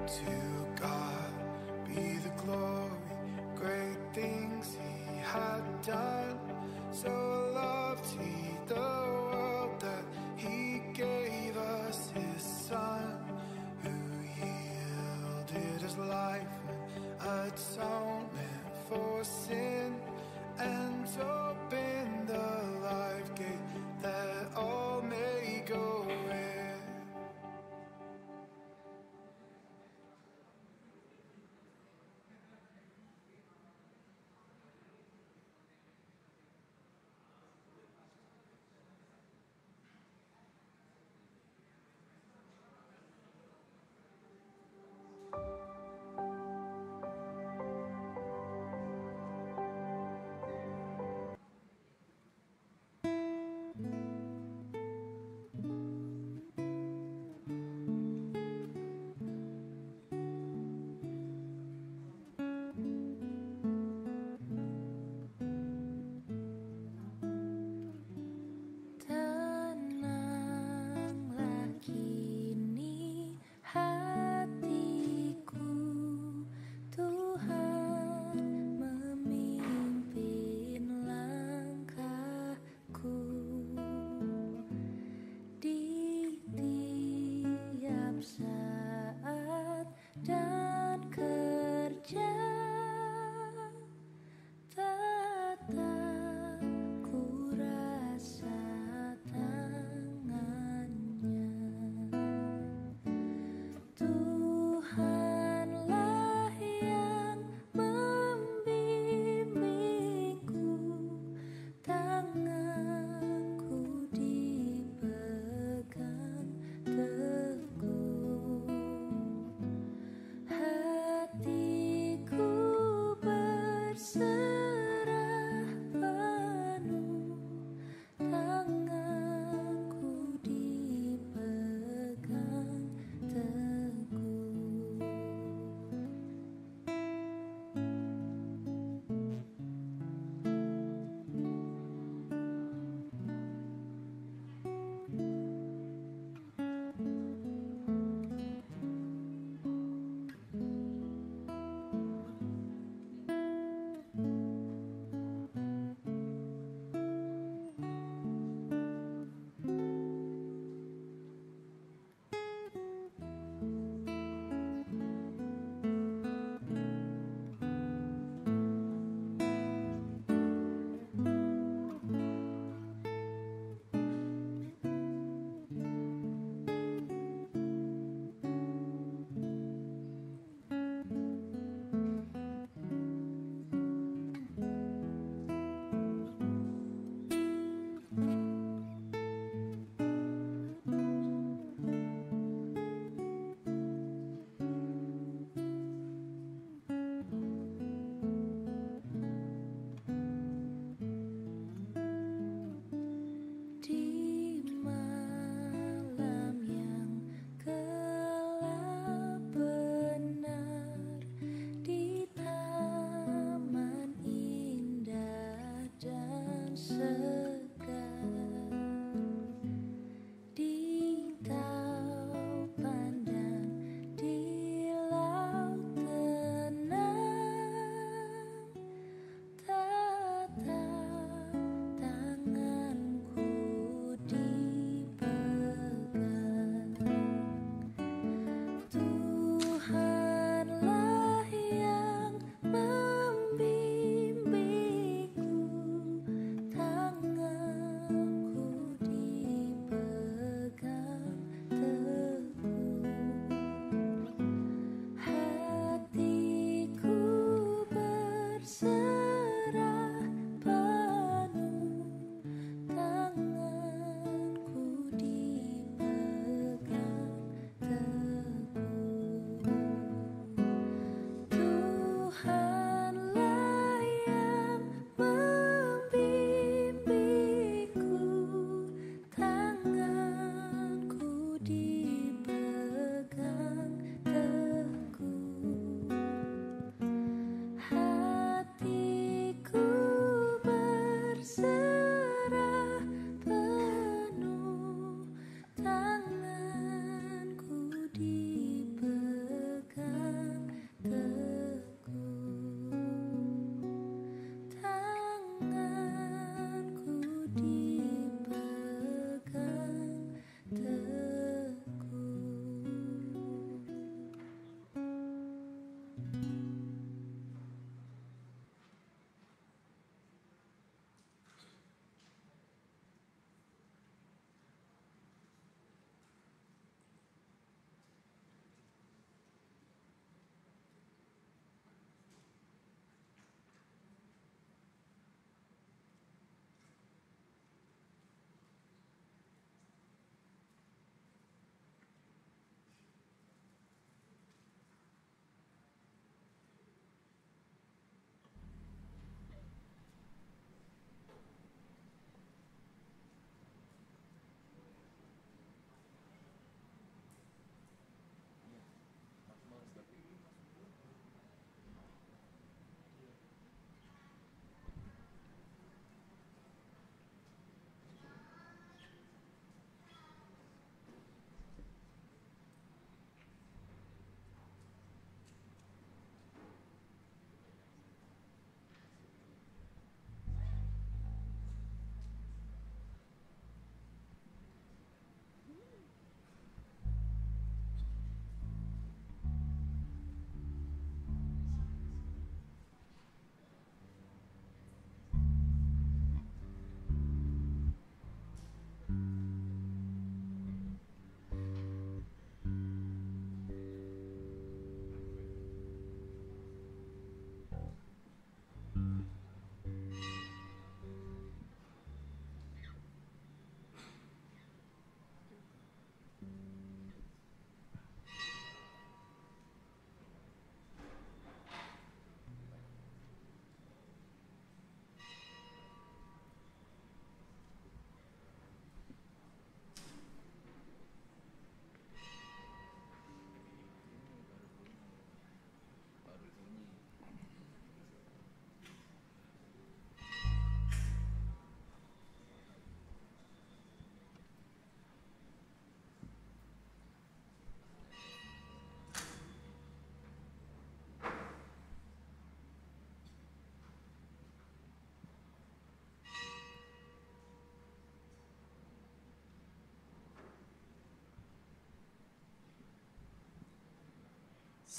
To God be the glory, great things He had done. So loved He the world that He gave us His Son, who yielded His life an atonement for sin, and opened the life gate that all may go in.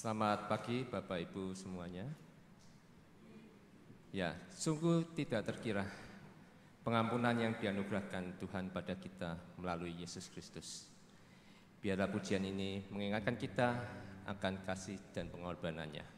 Selamat pagi Bapak Ibu semuanya. Ya, sungguh tidak terkira pengampunan yang dianugerahkan Tuhan pada kita melalui Yesus Kristus. Biarlah pujian ini mengingatkan kita akan kasih dan pengorbanannya.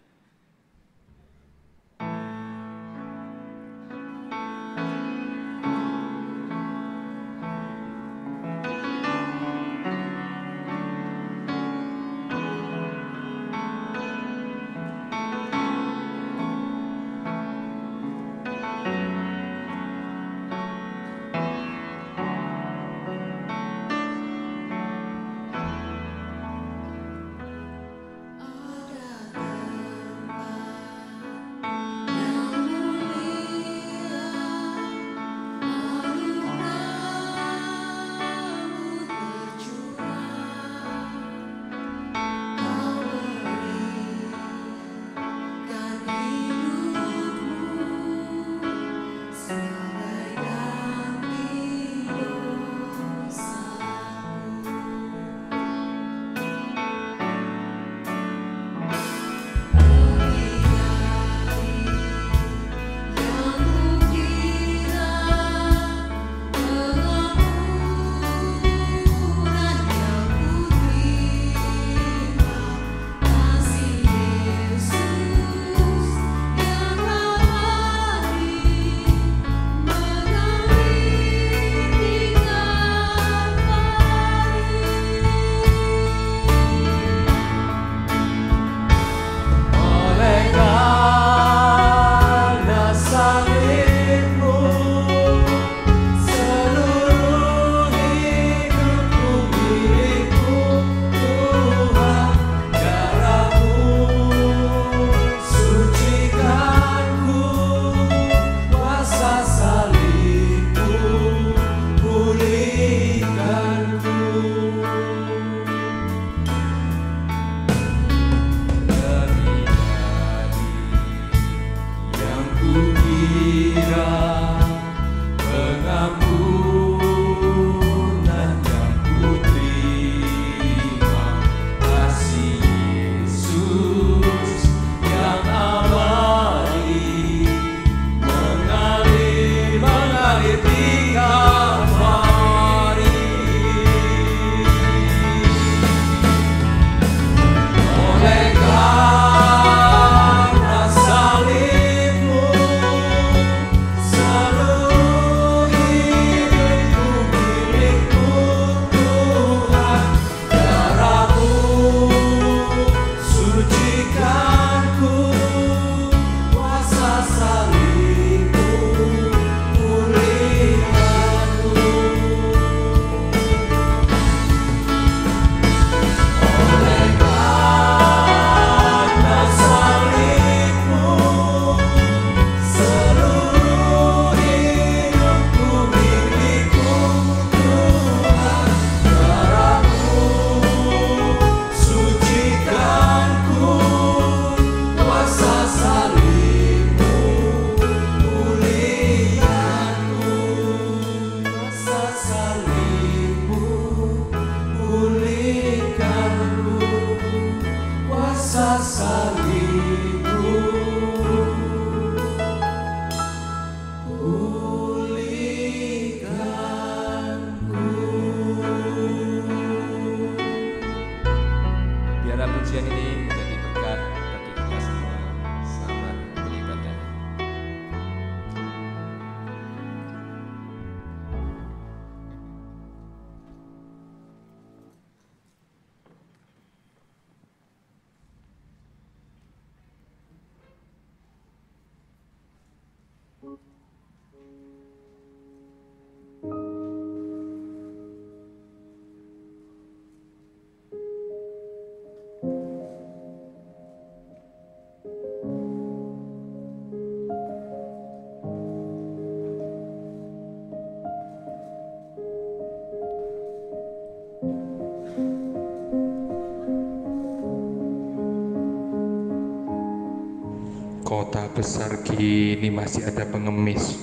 Kota besar gini masih ada pengemis.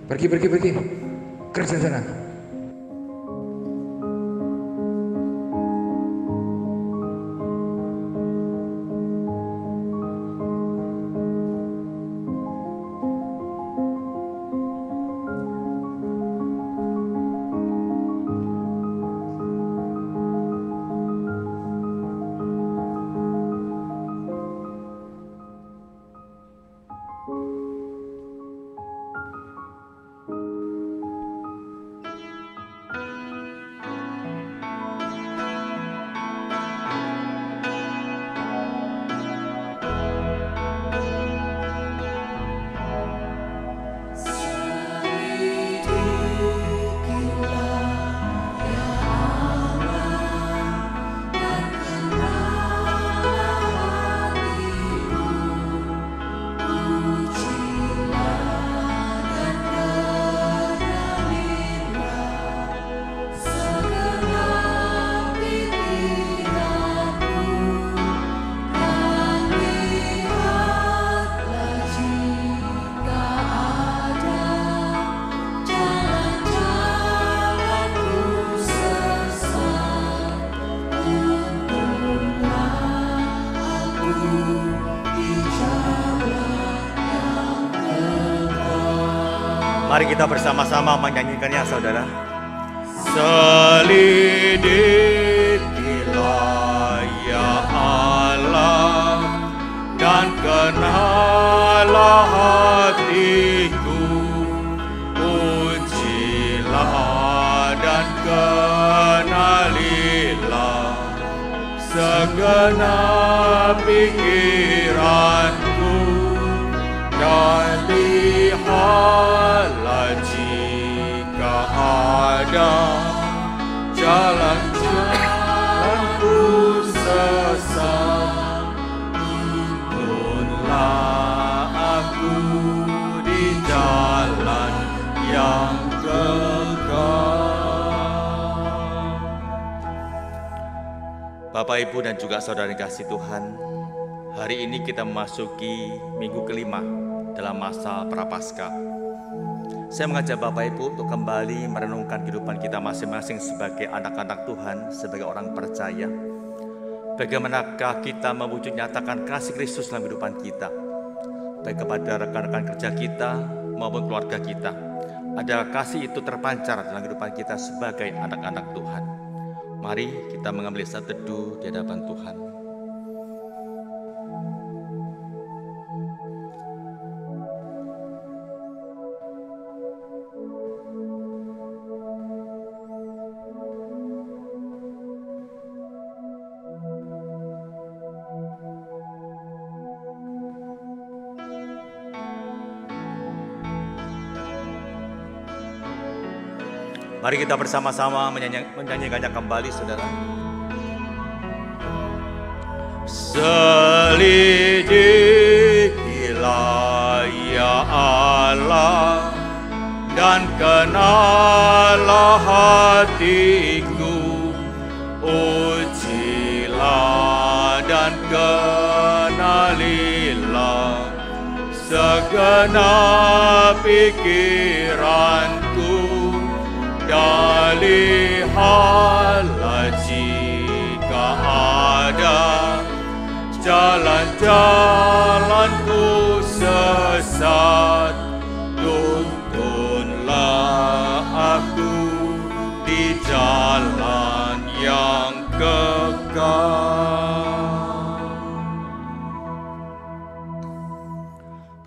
Pergi. Kerja sana. Mari kita bersama-sama menyanyikannya, saudara. Selidikilah ya Allah, dan kenalah hatiku. Ujilah dan kenalilah segenap pikiranku, dan lihatlah jika ada jalan-jalanku sesat, tuntunlah aku di jalan yang kekal. Bapak, Ibu, dan juga saudara yang kasih Tuhan, hari ini kita memasuki minggu kelima dalam masa Prapaskah. Saya mengajak Bapak Ibu untuk kembali merenungkan kehidupan kita masing-masing sebagai anak-anak Tuhan, sebagai orang percaya. Bagaimanakah kita mewujud nyatakan kasih Kristus dalam kehidupan kita, baik kepada rekan-rekan kerja kita maupun keluarga kita. Ada kasih itu terpancar dalam kehidupan kita sebagai anak-anak Tuhan. Mari kita mengambil saat teduh di hadapan Tuhan. Mari kita bersama-sama menyanyikannya kembali, saudara. Selidikilah ya Allah, dan kenalah hatiku. Ujilah dan kenalilah segenap pikiranku, dan lihatlah jika ada jalan-jalanku sesat, tuntunlah aku di jalan yang kekal.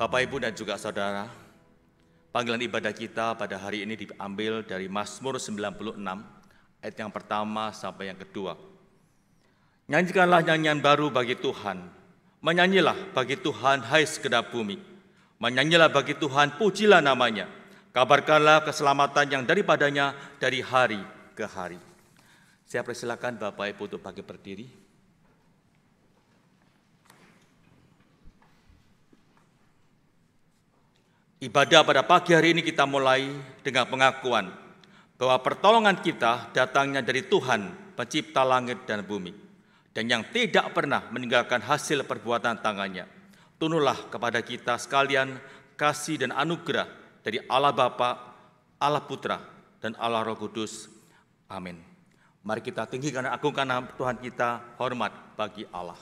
Bapak, Ibu, dan juga saudara, panggilan ibadah kita pada hari ini diambil dari Mazmur 96, ayat yang pertama sampai yang kedua. Nyanyikanlah nyanyian baru bagi Tuhan. Menyanyilah bagi Tuhan, hai segenap bumi. Menyanyilah bagi Tuhan, pujilah namanya. Kabarkanlah keselamatan yang daripadanya dari hari ke hari. Saya persilakan Bapak Ibu untuk bangkit berdiri. Ibadah pada pagi hari ini kita mulai dengan pengakuan bahwa pertolongan kita datangnya dari Tuhan, pencipta langit dan bumi, dan yang tidak pernah meninggalkan hasil perbuatan tangannya. Tunurlah kepada kita sekalian kasih dan anugerah dari Allah Bapa, Allah Putra, dan Allah Roh Kudus. Amin. Mari kita tinggikan dan agungkan nama Tuhan kita, hormat bagi Allah.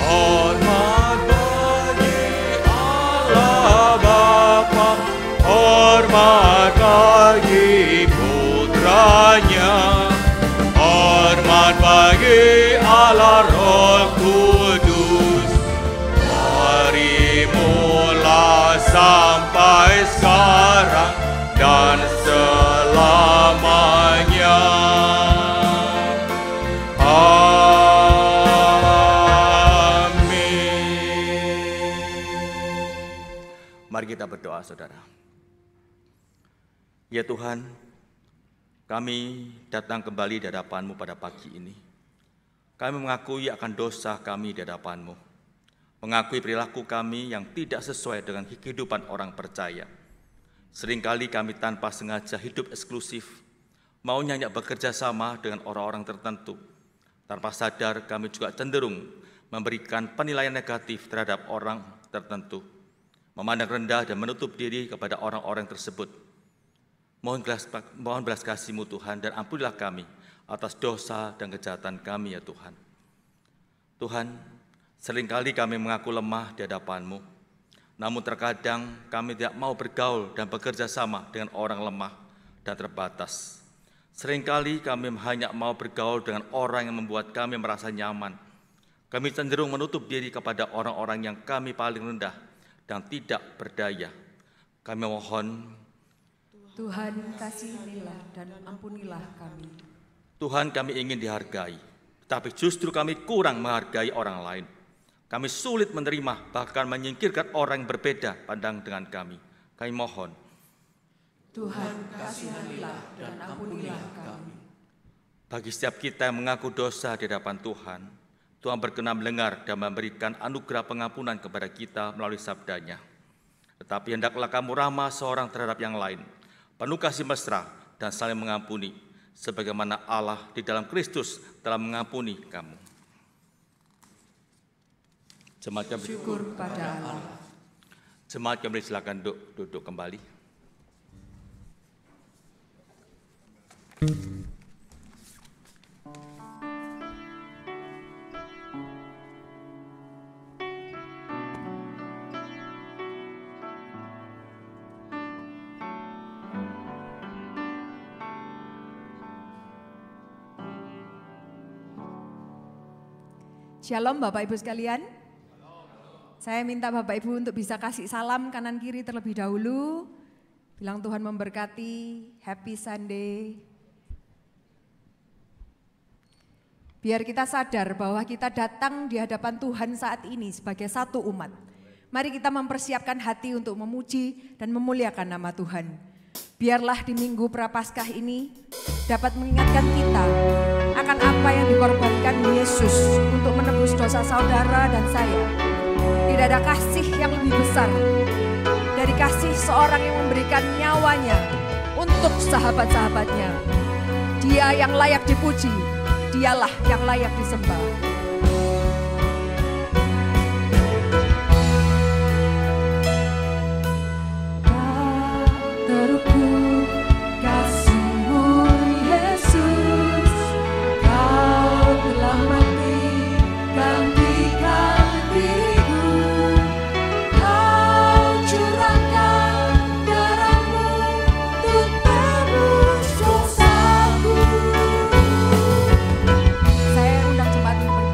Hormat bagi Allah Bapa, hormat bagi Putranya, hormat bagi Allah Roh Kudus, dari mula sampai sekarang dan selamanya. Mari kita berdoa, saudara. Ya Tuhan, kami datang kembali di hadapan-Mu pada pagi ini. Kami mengakui akan dosa kami di hadapan-Mu. Mengakui perilaku kami yang tidak sesuai dengan kehidupan orang percaya. Seringkali kami tanpa sengaja hidup eksklusif, maunya hanya bekerja sama dengan orang-orang tertentu. Tanpa sadar kami juga cenderung memberikan penilaian negatif terhadap orang tertentu, memandang rendah dan menutup diri kepada orang-orang tersebut. Mohon belas kasih-Mu Tuhan, dan ampunilah kami atas dosa dan kejahatan kami ya Tuhan. Tuhan, Seringkali kami mengaku lemah di hadapan-Mu, namun terkadang kami tidak mau bergaul dan bekerja sama dengan orang lemah dan terbatas. Seringkali kami hanya mau bergaul dengan orang yang membuat kami merasa nyaman. Kami cenderung menutup diri kepada orang-orang yang kami paling rendah dan tidak berdaya. Kami mohon, Tuhan, kasihanilah dan ampunilah kami. Tuhan, kami ingin dihargai, tapi justru kami kurang menghargai orang lain. Kami sulit menerima, bahkan menyingkirkan orang yang berbeda pandang dengan kami. Kami mohon, Tuhan, kasihanilah dan ampunilah kami. bagi setiap kita yang mengaku dosa di hadapan Tuhan, Tuhan berkenan mendengar dan memberikan anugerah pengampunan kepada kita melalui sabda-Nya. Tetapi hendaklah kamu ramah seorang terhadap yang lain, penuh kasih mesra dan saling mengampuni, sebagaimana Allah di dalam Kristus telah mengampuni kamu. Jemaat kami Syukur pada Allah. Jemaat kami silakan duduk kembali. Shalom Bapak Ibu sekalian. Saya minta Bapak Ibu untuk bisa kasih salam kanan kiri terlebih dahulu. Bilang Tuhan memberkati, happy Sunday. Biar kita sadar bahwa kita datang di hadapan Tuhan saat ini sebagai satu umat. Mari kita mempersiapkan hati untuk memuji dan memuliakan nama Tuhan. Biarlah di Minggu Prapaskah ini dapat mengingatkan kita akan apa yang dikorbankan Yesus untuk menebus dosa saudara dan saya. Tidak ada kasih yang lebih besar dari kasih seorang yang memberikan nyawanya untuk sahabat-sahabatnya. Dia yang layak dipuji, dialah yang layak disembah. Terukur kasih-Mu Yesus, Kau telah mati gantikan diriku. Kau curahkan darah-Mu untuk tebus dosaku. Saya undang jemaat untuk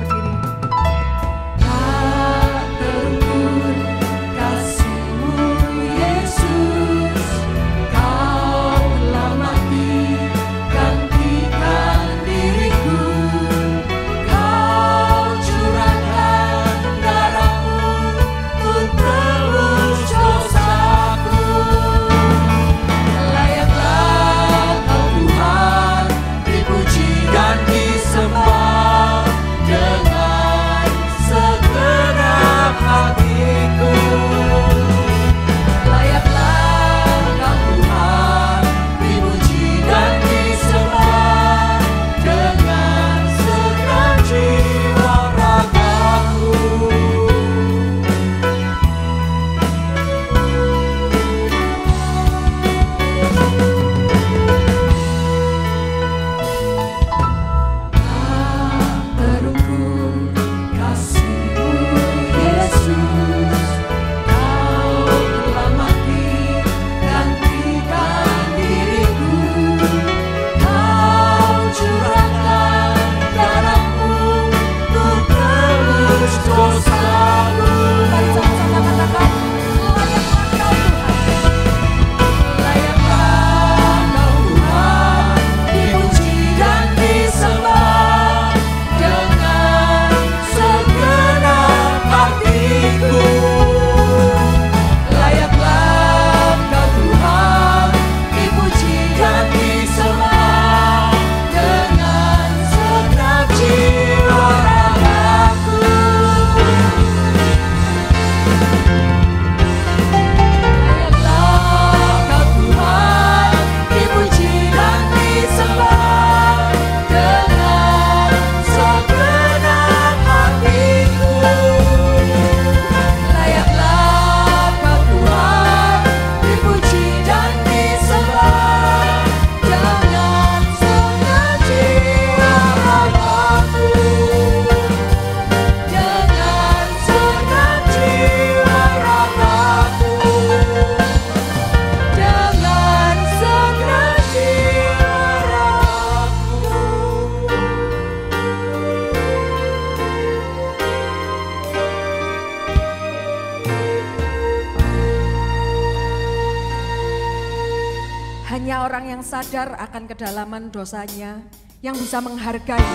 sadar akan kedalaman dosanya, yang bisa menghargai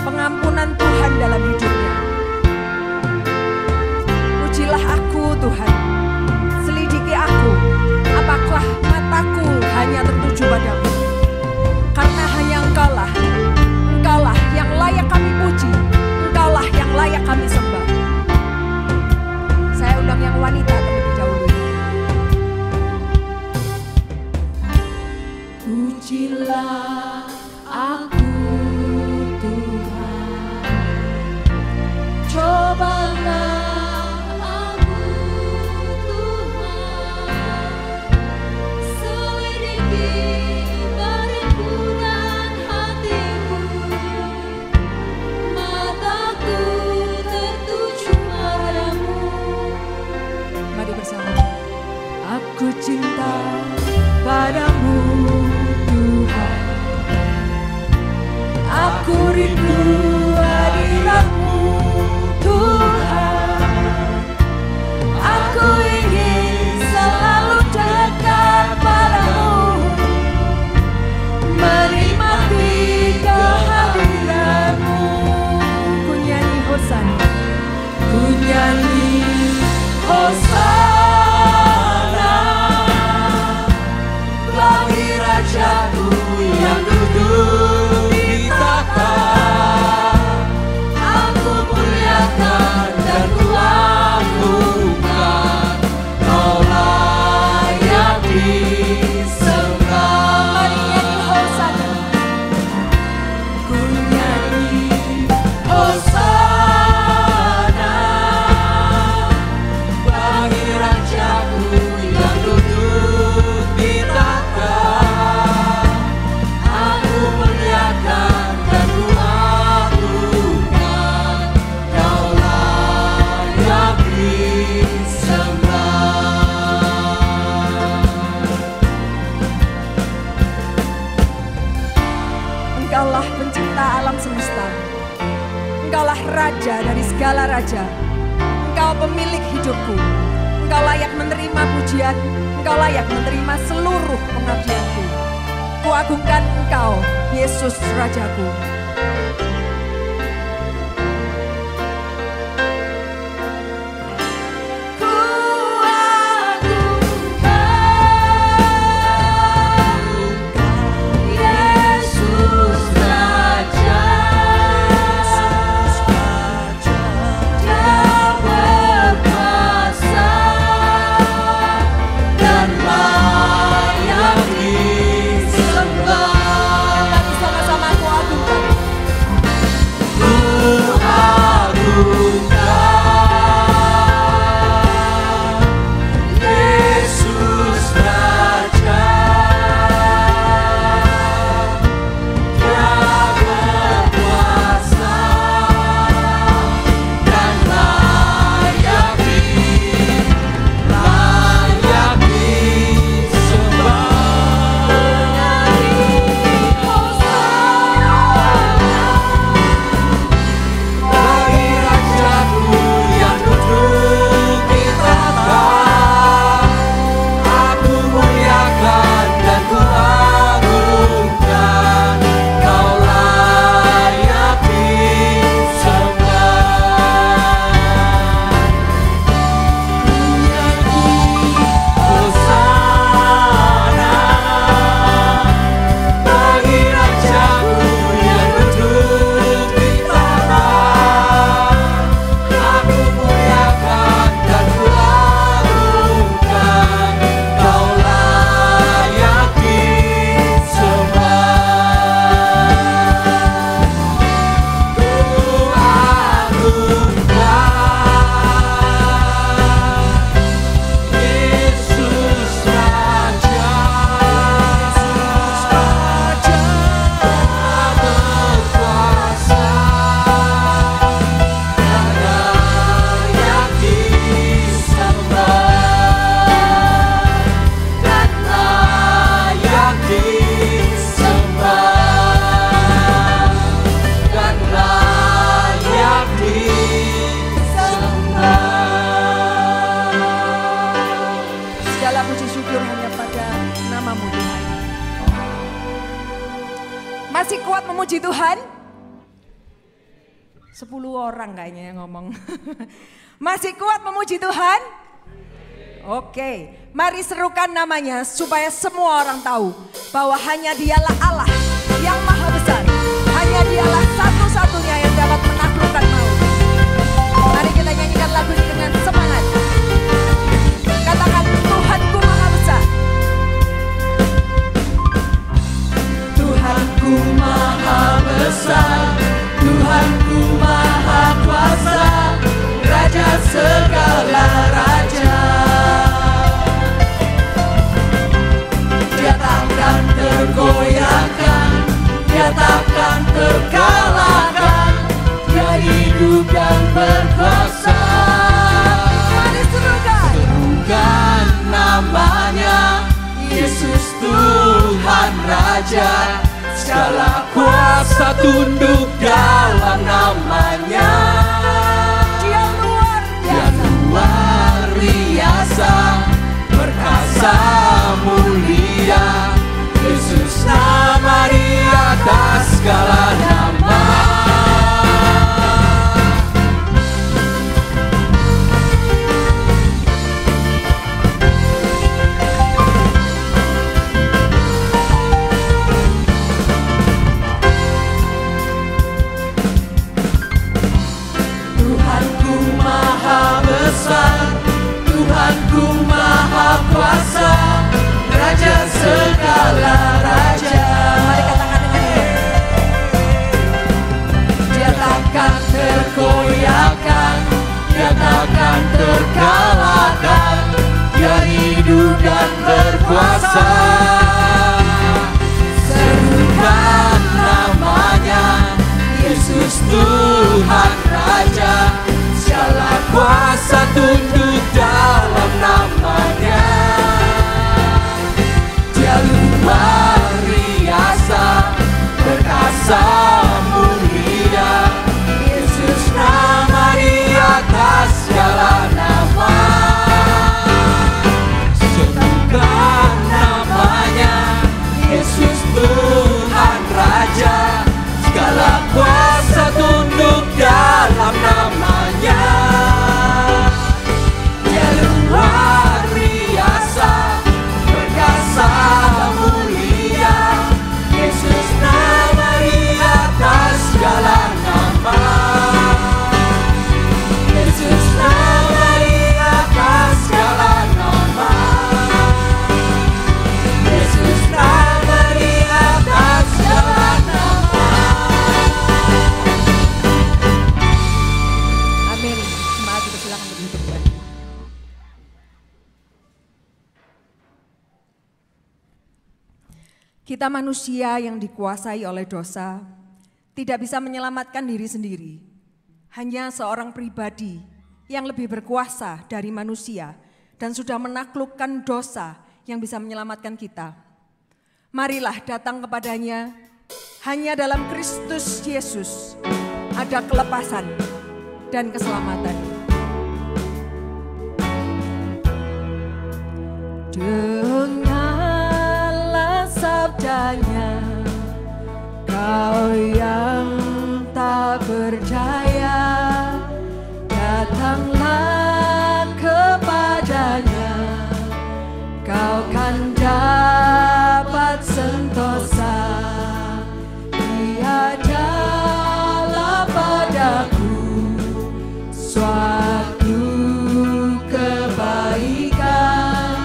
pengampunan Tuhan dalam hidupnya. Ujilah aku Tuhan, selidiki aku, apakah mataku hanya tertuju padamu. Karena hanya Engkaulah yang layak kami puji, Engkaulah yang layak kami sembah. Saya undang yang wanita terlebih dahulu. Pujilah aku Tuhan, cobalah aku Tuhan, selidiki badanku dan hatiku, mataku tertuju padamu. Mari bersama. Aku cinta padamu Tuhan, aku rindu hadirat-Mu Tuhan, aku ingin selalu dekat padamu, menikmati kehadiran-Mu. Ku nyanyi Hosana, Ku nyanyi Hosana bagi Rajaku yang duduk di tahta. Aku muliakan dan ku agungkan, Kau layak disembah. mari nyanyi Hosana. Ku nyanyi Hosana bagi Rajaku yang duduk di tahta. Aku muliakan dan ku agungkan, Kau layak disembah. Engkaulah pencipta alam semesta. Engkaulah raja dari segala raja. Engkau pemilik hidupku. Engkau layak menerima pujian. Engkau layak menerima seluruh pengabdianku. Kuagungkan Engkau, Yesus Rajaku. Ku agungkan Yesus Raja, Dia berkuasa dan layak disembah. Kami sama-sama kuagungkan. Masih kuat memuji Tuhan? 10 orang kayaknya yang ngomong. Masih kuat memuji Tuhan? Oke, mari serukan namanya supaya semua orang tahu bahwa hanya Dialah Allah yang maha besar. Hanya Dialah satu-satunya yang dapat menaklukkan maut. Mari kita nyanyikan lagu ini dengan semangat. Katakan, Tuhanku maha besar. Tuhanku maha besar, Tuhanku maha kuasa, Raja segala raja. Dia takkan tergoyahkan, dia takkan terkalahkan, dia hidup dan berkuasa. Mari serukan namanya, Yesus Tuhan Raja. Segala kuasa tunduk dalam namanya. Dia luar biasa, perkasa mulia. Yesus nama di atas segala nama. Tuhanku maha kuasa, Raja segala raja. Mari katakan dengan Dia takkan tergoyahkan, dia takkan terkalahkan, dia hidup dan berkuasa. Serukan namanya, Yesus Tuhan Raja. Segala kuasa tunduk dalam namanya. Dia luar biasa, perkasa mulia. Yesus nama di atas segala nama. Serukan namanya, Yesus Tuhan Raja. Segala kuasa tunduk dalam namanya. Dia luar biasa, perkasa mulia. Yesus nama di atas segala nama. Yesus nama di atas segala nama. Yesus nama di atas segala nama. amin. Jemaat dipersilakan untuk duduk kembali. Kita manusia yang dikuasai oleh dosa tidak bisa menyelamatkan diri sendiri. Hanya seorang pribadi yang lebih berkuasa dari manusia dan sudah menaklukkan dosa yang bisa menyelamatkan kita. Marilah datang kepadanya, hanya dalam Kristus Yesus ada kelepasan dan keselamatan. Dengarlah sabdanya, kau yang tak percaya, datanglah kepadanya, kau kan dapat sentosa. Dia adalah padaku suatu kebaikan,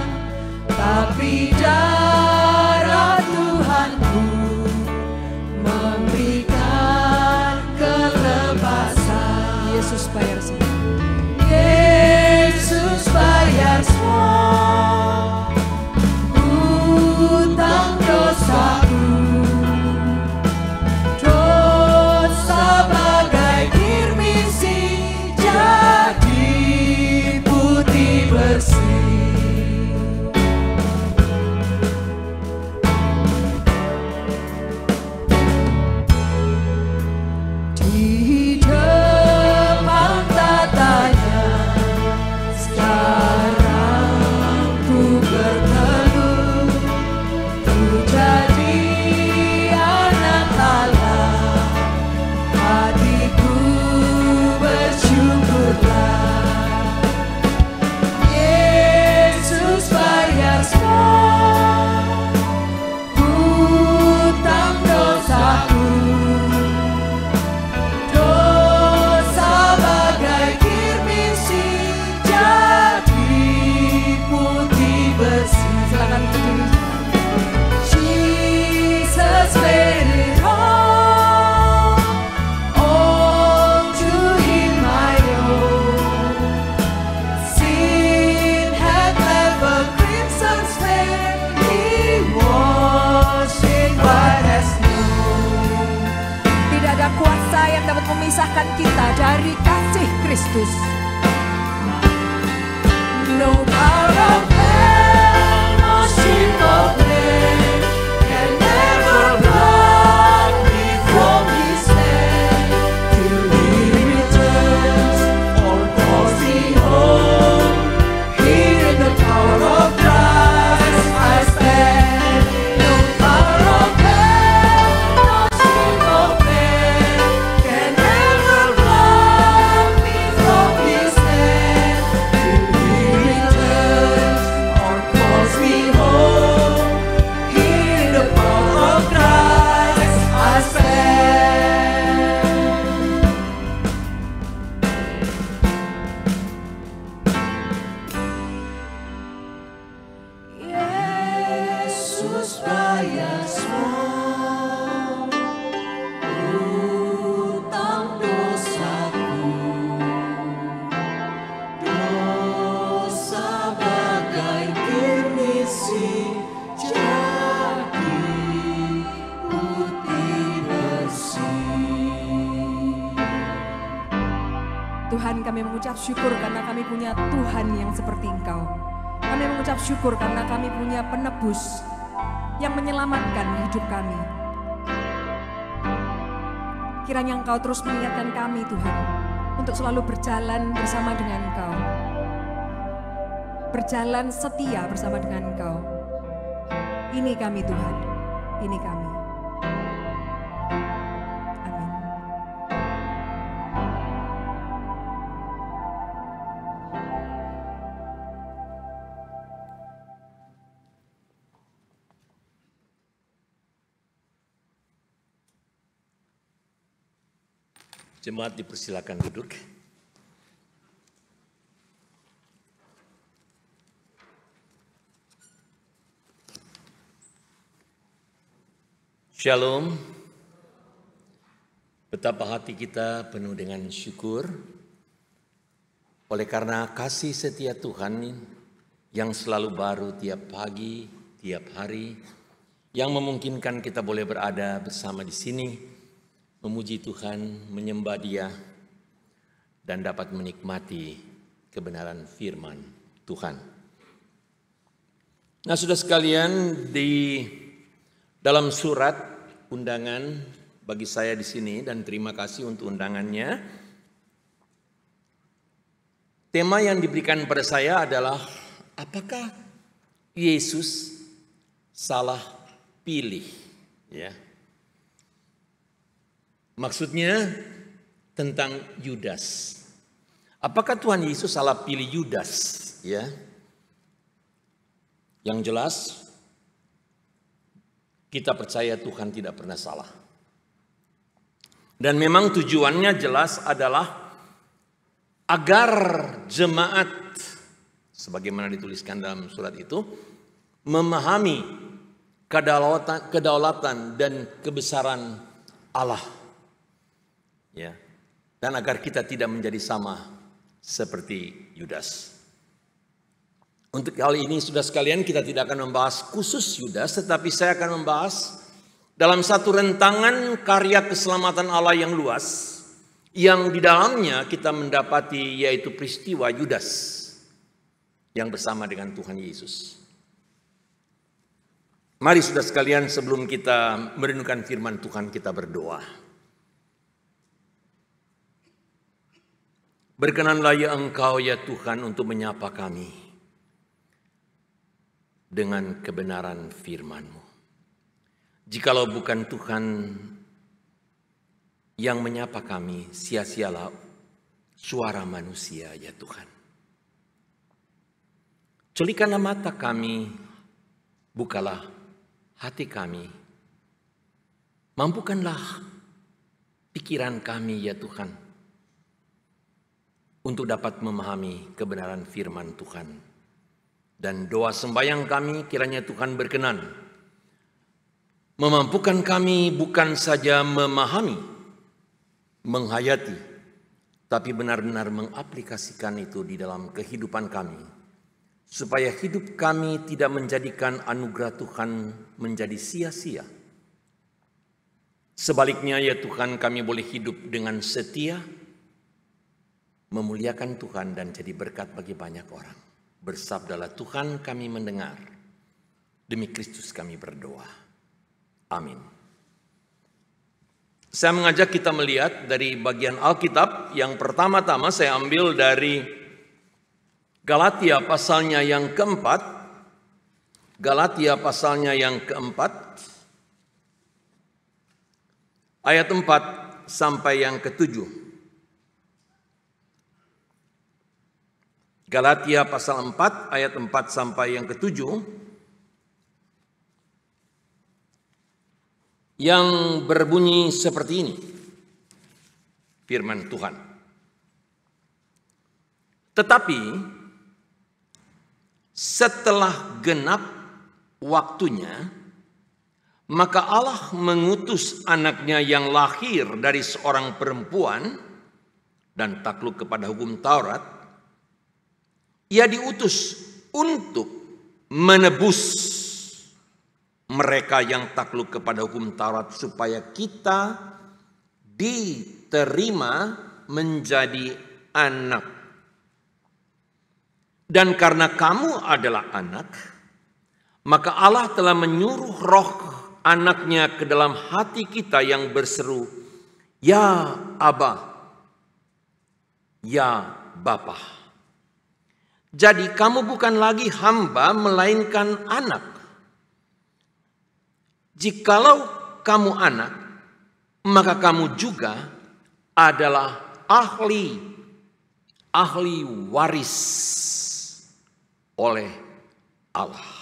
tapi darah Tuhanku memberikan yang dapat memisahkan kita dari kasih Kristus. No power of hell, no shield of man can ever block me from His hand till He returns or calls me home. Here in the power of Christ I stand. No power of hell, no shield of man can ever block me from His hand till He returns or calls me home. Here in the power of Christ I stand. Yesus bayar semua utang dosaku. Dosa bagai kirmisi jadi putih bersih. Tuhan, kami mengucap syukur karena kami punya Tuhan yang seperti Engkau. Kami mengucap syukur karena kami punya penebus yang menyelamatkan hidup kami. Kiranya Engkau terus mengingatkan kami, Tuhan, untuk selalu berjalan bersama dengan Engkau. Berjalan setia bersama dengan Engkau. Ini kami, Tuhan. Ini kami. Amin. Jemaat dipersilakan duduk. Shalom. Betapa hati kita penuh dengan syukur oleh karena kasih setia Tuhan yang selalu baru tiap pagi, tiap hari, yang memungkinkan kita boleh berada bersama di sini, memuji Tuhan, menyembah Dia, dan dapat menikmati kebenaran firman Tuhan. Nah, saudara sekalian, di dalam surat undangan bagi saya di sini, dan terima kasih untuk undangannya, tema yang diberikan pada saya adalah apakah Yesus salah pilih? Ya. Maksudnya tentang Yudas. Apakah Tuhan Yesus salah pilih Yudas? Ya. Yang jelas kita percaya Tuhan tidak pernah salah. Dan memang tujuannya jelas adalah agar jemaat, sebagaimana dituliskan dalam surat itu, memahami kedaulatan dan kebesaran Allah. Ya, dan agar kita tidak menjadi sama seperti Yudas. Untuk hal ini, saudara sekalian, kita tidak akan membahas khusus Yudas, tetapi saya akan membahas dalam satu rentangan karya keselamatan Allah yang luas, yang di dalamnya kita mendapati yaitu peristiwa Yudas yang bersama dengan Tuhan Yesus. Mari saudara sekalian, sebelum kita merenungkan firman Tuhan, kita berdoa. Berkenanlah ya Engkau ya Tuhan untuk menyapa kami dengan kebenaran firman-Mu. Jikalau bukan Tuhan yang menyapa kami, sia-sialah suara manusia ya Tuhan. Celikanlah mata kami, bukalah hati kami. Mampukanlah pikiran kami ya Tuhan, untuk dapat memahami kebenaran firman Tuhan. Dan doa sembahyang kami kiranya Tuhan berkenan memampukan kami bukan saja memahami, menghayati, tapi benar-benar mengaplikasikan itu di dalam kehidupan kami, supaya hidup kami tidak menjadikan anugerah Tuhan menjadi sia-sia, Sebaliknya ya Tuhan, kami boleh hidup dengan setia, memuliakan Tuhan dan jadi berkat bagi banyak orang. Bersabdalah Tuhan, kami mendengar. Demi Kristus kami berdoa. Amin. Saya mengajak kita melihat dari bagian Alkitab yang pertama-tama saya ambil dari Galatia pasalnya yang keempat. Galatia pasalnya yang keempat. Ayat 4 sampai yang ke-7. Galatia pasal 4 ayat 4 sampai yang ke-7. Yang berbunyi seperti ini. Firman Tuhan. Tetapi setelah genap waktunya, maka Allah mengutus anaknya yang lahir dari seorang perempuan dan takluk kepada hukum Taurat. Ia diutus untuk menebus mereka yang takluk kepada hukum Taurat supaya kita diterima menjadi anak. Dan karena kamu adalah anak, maka Allah telah menyuruh roh anaknya ke dalam hati kita yang berseru, Ya Aba, Ya Bapa. Jadi kamu bukan lagi hamba melainkan anak. Jikalau kamu anak, maka kamu juga adalah ahli waris oleh Allah.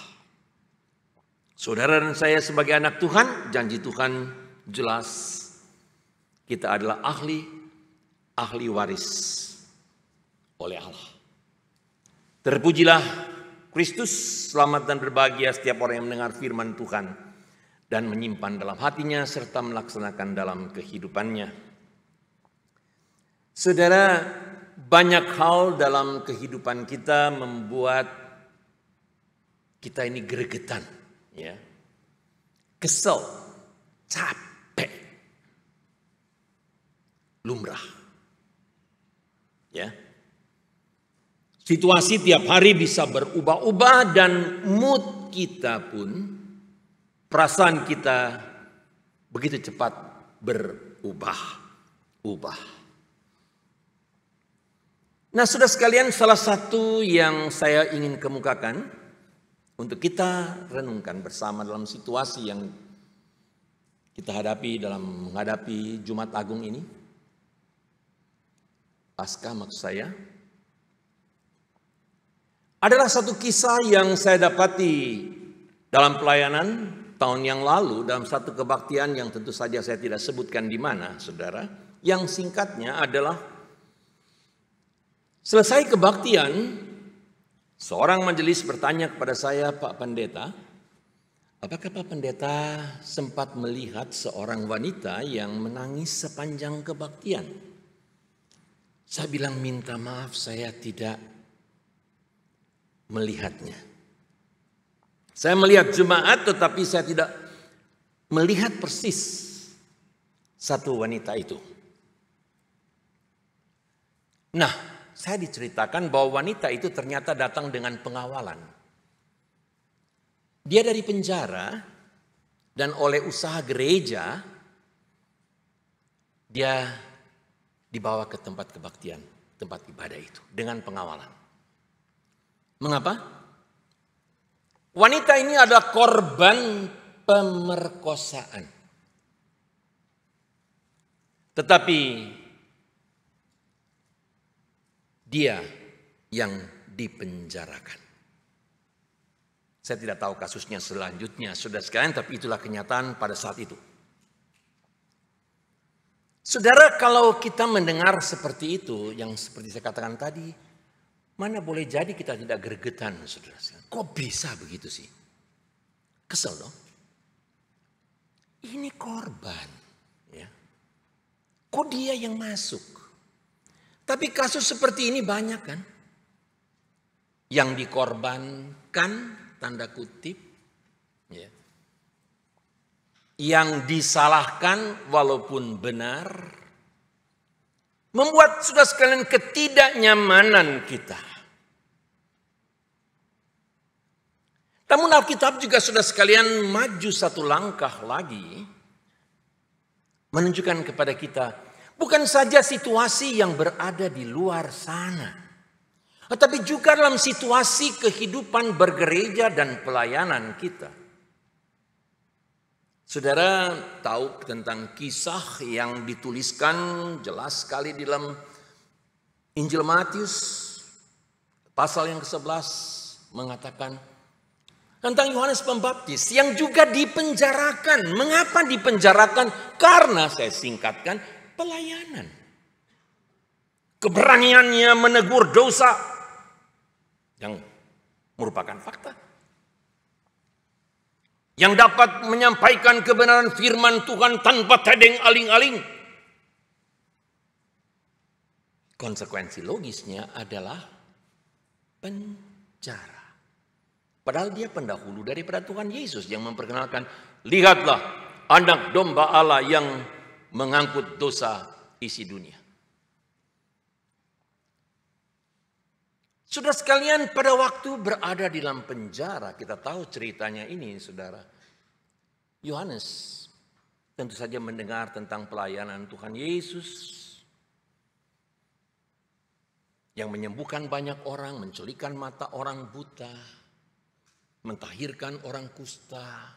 Saudara dan saya sebagai anak Tuhan, janji Tuhan jelas. Kita adalah ahli waris oleh Allah. Terpujilah Kristus, selamat dan berbahagia setiap orang yang mendengar firman Tuhan dan menyimpan dalam hatinya serta melaksanakan dalam kehidupannya. Saudara, banyak hal dalam kehidupan kita membuat kita ini gregetan, ya. Kesel, capek, lumrah. Ya. Situasi tiap hari bisa berubah-ubah dan mood kita pun, perasaan kita begitu cepat berubah-ubah. Nah, saudara sekalian, salah satu yang saya ingin kemukakan untuk kita renungkan bersama dalam situasi yang kita hadapi dalam menghadapi Jumat Agung ini, Paskah maksud saya, adalah satu kisah yang saya dapati dalam pelayanan tahun yang lalu dalam satu kebaktian yang tentu saja saya tidak sebutkan di mana, saudara. Yang singkatnya adalah selesai kebaktian, seorang majelis bertanya kepada saya, Pak Pendeta, apakah Pak Pendeta sempat melihat seorang wanita yang menangis sepanjang kebaktian? Saya bilang, minta maaf, saya tidak melihatnya. Saya melihat jemaat tetapi saya tidak melihat persis satu wanita itu. Nah, saya diceritakan bahwa wanita itu ternyata datang dengan pengawalan. Dia dari penjara dan oleh usaha gereja dia dibawa ke tempat kebaktian, tempat ibadah itu dengan pengawalan. Mengapa? Wanita ini adalah korban pemerkosaan. Tetapi dia yang dipenjarakan. Saya tidak tahu kasusnya selanjutnya, saudara sekalian, tapi itulah kenyataan pada saat itu. Saudara, kalau kita mendengar seperti itu, yang seperti saya katakan tadi, mana boleh jadi kita tidak gregetan, saudara sekalian. Kok bisa begitu sih? Kesel dong. Ini korban, ya. Kok dia yang masuk? Tapi kasus seperti ini banyak kan? Yang dikorbankan, tanda kutip, ya. yang disalahkan walaupun benar, membuat saudara sekalian ketidaknyamanan kita. Namun Alkitab juga saudara sekalian maju satu langkah lagi, menunjukkan kepada kita bukan saja situasi yang berada di luar sana, tetapi juga dalam situasi kehidupan bergereja dan pelayanan kita. Saudara tahu tentang kisah yang dituliskan jelas sekali di dalam Injil Matius pasal yang ke-11 mengatakan tentang Yohanes Pembaptis yang juga dipenjarakan. Mengapa dipenjarakan? Karena saya singkatkan pelayanan. Keberaniannya menegur dosa yang merupakan fakta. Yang dapat menyampaikan kebenaran firman Tuhan tanpa tedeng aling-aling. Konsekuensi logisnya adalah penjara. Padahal dia pendahulu daripada Tuhan Yesus yang memperkenalkan, lihatlah anak domba Allah yang mengangkut dosa isi dunia. Saudara sekalian, pada waktu berada di dalam penjara, kita tahu ceritanya ini, saudara. Yohanes tentu saja mendengar tentang pelayanan Tuhan Yesus yang menyembuhkan banyak orang, menculikkan mata orang buta, mentahirkan orang kusta.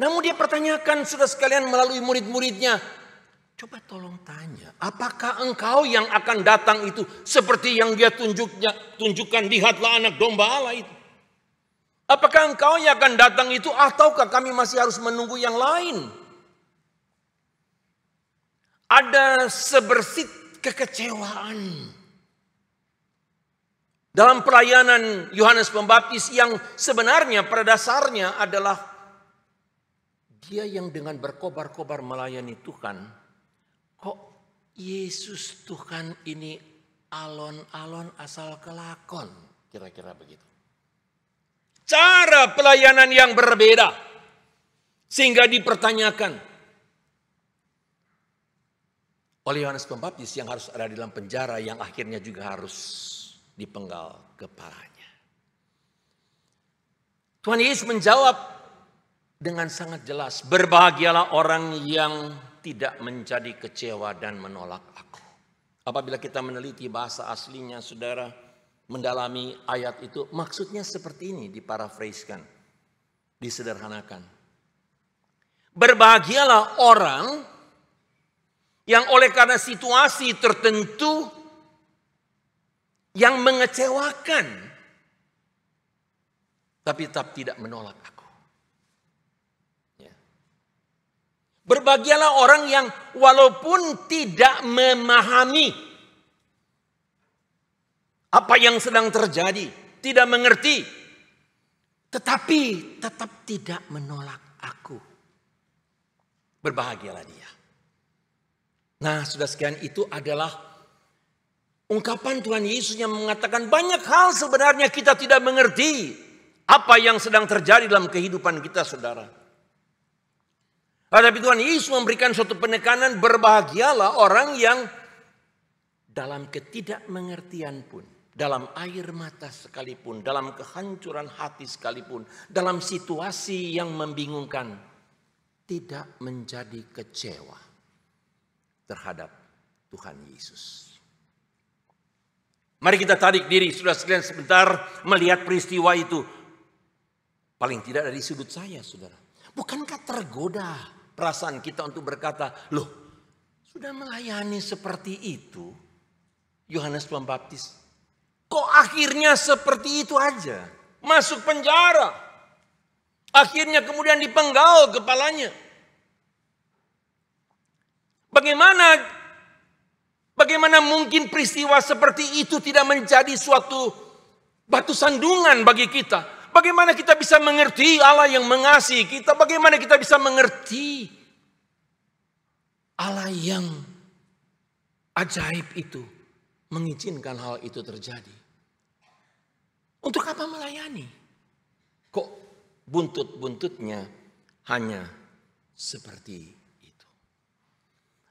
Namun dia pertanyakan saudara sekalian melalui murid-muridnya, coba tolong tanya, apakah engkau yang akan datang itu seperti yang dia tunjukkan, lihatlah anak domba Allah itu. Apakah engkau yang akan datang itu ataukah kami masih harus menunggu yang lain? Ada sebersit kekecewaan dalam pelayanan Yohanes Pembaptis yang sebenarnya pada dasarnya adalah dia yang dengan berkobar-kobar melayani Tuhan. Kok Yesus Tuhan ini alon-alon asal kelakon, kira-kira begitu. Cara pelayanan yang berbeda sehingga dipertanyakan oleh Yohanes Pembaptis yang harus ada di dalam penjara, yang akhirnya juga harus dipenggal kepalanya. Tuhan Yesus menjawab dengan sangat jelas, berbahagialah orang yang tidak menjadi kecewa dan menolak aku. Apabila kita meneliti bahasa aslinya, saudara, mendalami ayat itu, maksudnya seperti ini, diparafraskan, disederhanakan. Berbahagialah orang yang oleh karena situasi tertentu yang mengecewakan, tapi tetap tidak menolak aku. Berbahagialah orang yang walaupun tidak memahami apa yang sedang terjadi, tidak mengerti, tetapi tetap tidak menolak aku. Berbahagialah dia. Nah, saudara sekalian, itu adalah ungkapan Tuhan Yesus yang mengatakan banyak hal sebenarnya kita tidak mengerti apa yang sedang terjadi dalam kehidupan kita, saudara. Tetapi Tuhan Yesus memberikan suatu penekanan, berbahagialah orang yang dalam ketidakmengertian pun, dalam air mata sekalipun, dalam kehancuran hati sekalipun, dalam situasi yang membingungkan, tidak menjadi kecewa terhadap Tuhan Yesus. Mari kita tarik diri, saudara sekalian, sebentar melihat peristiwa itu. Paling tidak dari sudut saya, saudara. Bukankah tergoda perasaan kita untuk berkata, loh, sudah melayani seperti itu Yohanes Pembaptis, kok akhirnya seperti itu aja? Masuk penjara. Akhirnya kemudian dipenggal kepalanya. Bagaimana mungkin peristiwa seperti itu tidak menjadi suatu batu sandungan bagi kita? Bagaimana kita bisa mengerti Allah yang mengasihi kita? Bagaimana kita bisa mengerti Allah yang ajaib itu mengizinkan hal itu terjadi? Untuk apa melayani? Kok buntut-buntutnya hanya seperti itu.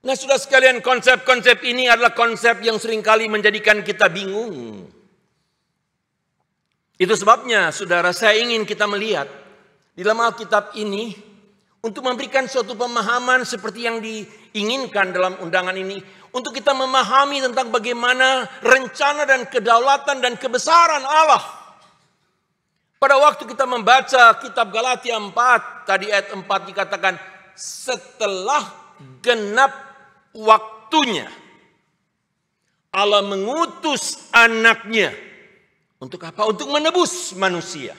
Nah, saudara sekalian, konsep-konsep ini adalah konsep yang seringkali menjadikan kita bingung. Itu sebabnya, saudara, saya ingin kita melihat di dalam Alkitab ini untuk memberikan suatu pemahaman seperti yang diinginkan dalam undangan ini, untuk kita memahami tentang bagaimana rencana dan kedaulatan dan kebesaran Allah. Pada waktu kita membaca kitab Galatia 4, tadi ayat 4 dikatakan, setelah genap waktunya, Allah mengutus anaknya. Untuk apa? Untuk menebus manusia.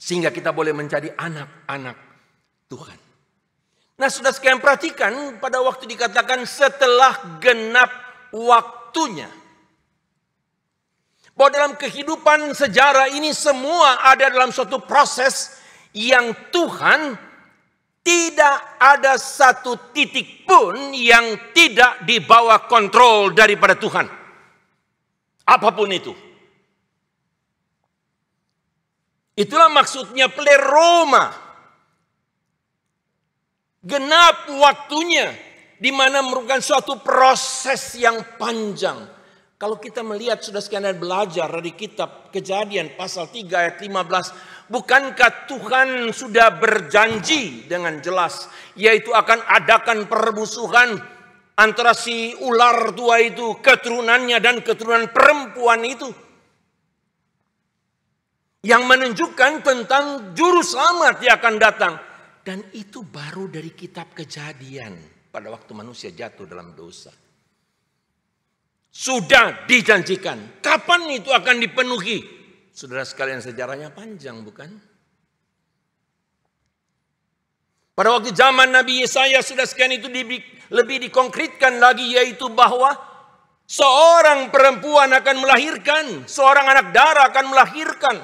Sehingga kita boleh menjadi anak-anak Tuhan. Nah, saudara sekalian perhatikan pada waktu dikatakan setelah genap waktunya. Bahwa dalam kehidupan sejarah ini semua ada dalam suatu proses yang Tuhan tidak ada satu titik pun yang tidak di bawah kontrol daripada Tuhan. Apapun itu. Itulah maksudnya pleroma. Genap waktunya, di mana merupakan suatu proses yang panjang. Kalau kita melihat, saudara sekalian, belajar dari kitab Kejadian pasal 3 ayat 15. Bukankah Tuhan sudah berjanji dengan jelas, yaitu akan adakan permusuhan antara si ular tua itu, keturunannya dan keturunan perempuan itu. Yang menunjukkan tentang juru selamat yang akan datang. Dan itu baru dari kitab Kejadian pada waktu manusia jatuh dalam dosa. Sudah dijanjikan. Kapan itu akan dipenuhi? Saudara sekalian, sejarahnya panjang, bukan? Pada waktu zaman Nabi Yesaya, saudara sekalian, itu lebih dikonkretkan lagi, yaitu bahwa seorang perempuan akan melahirkan, seorang anak darah akan melahirkan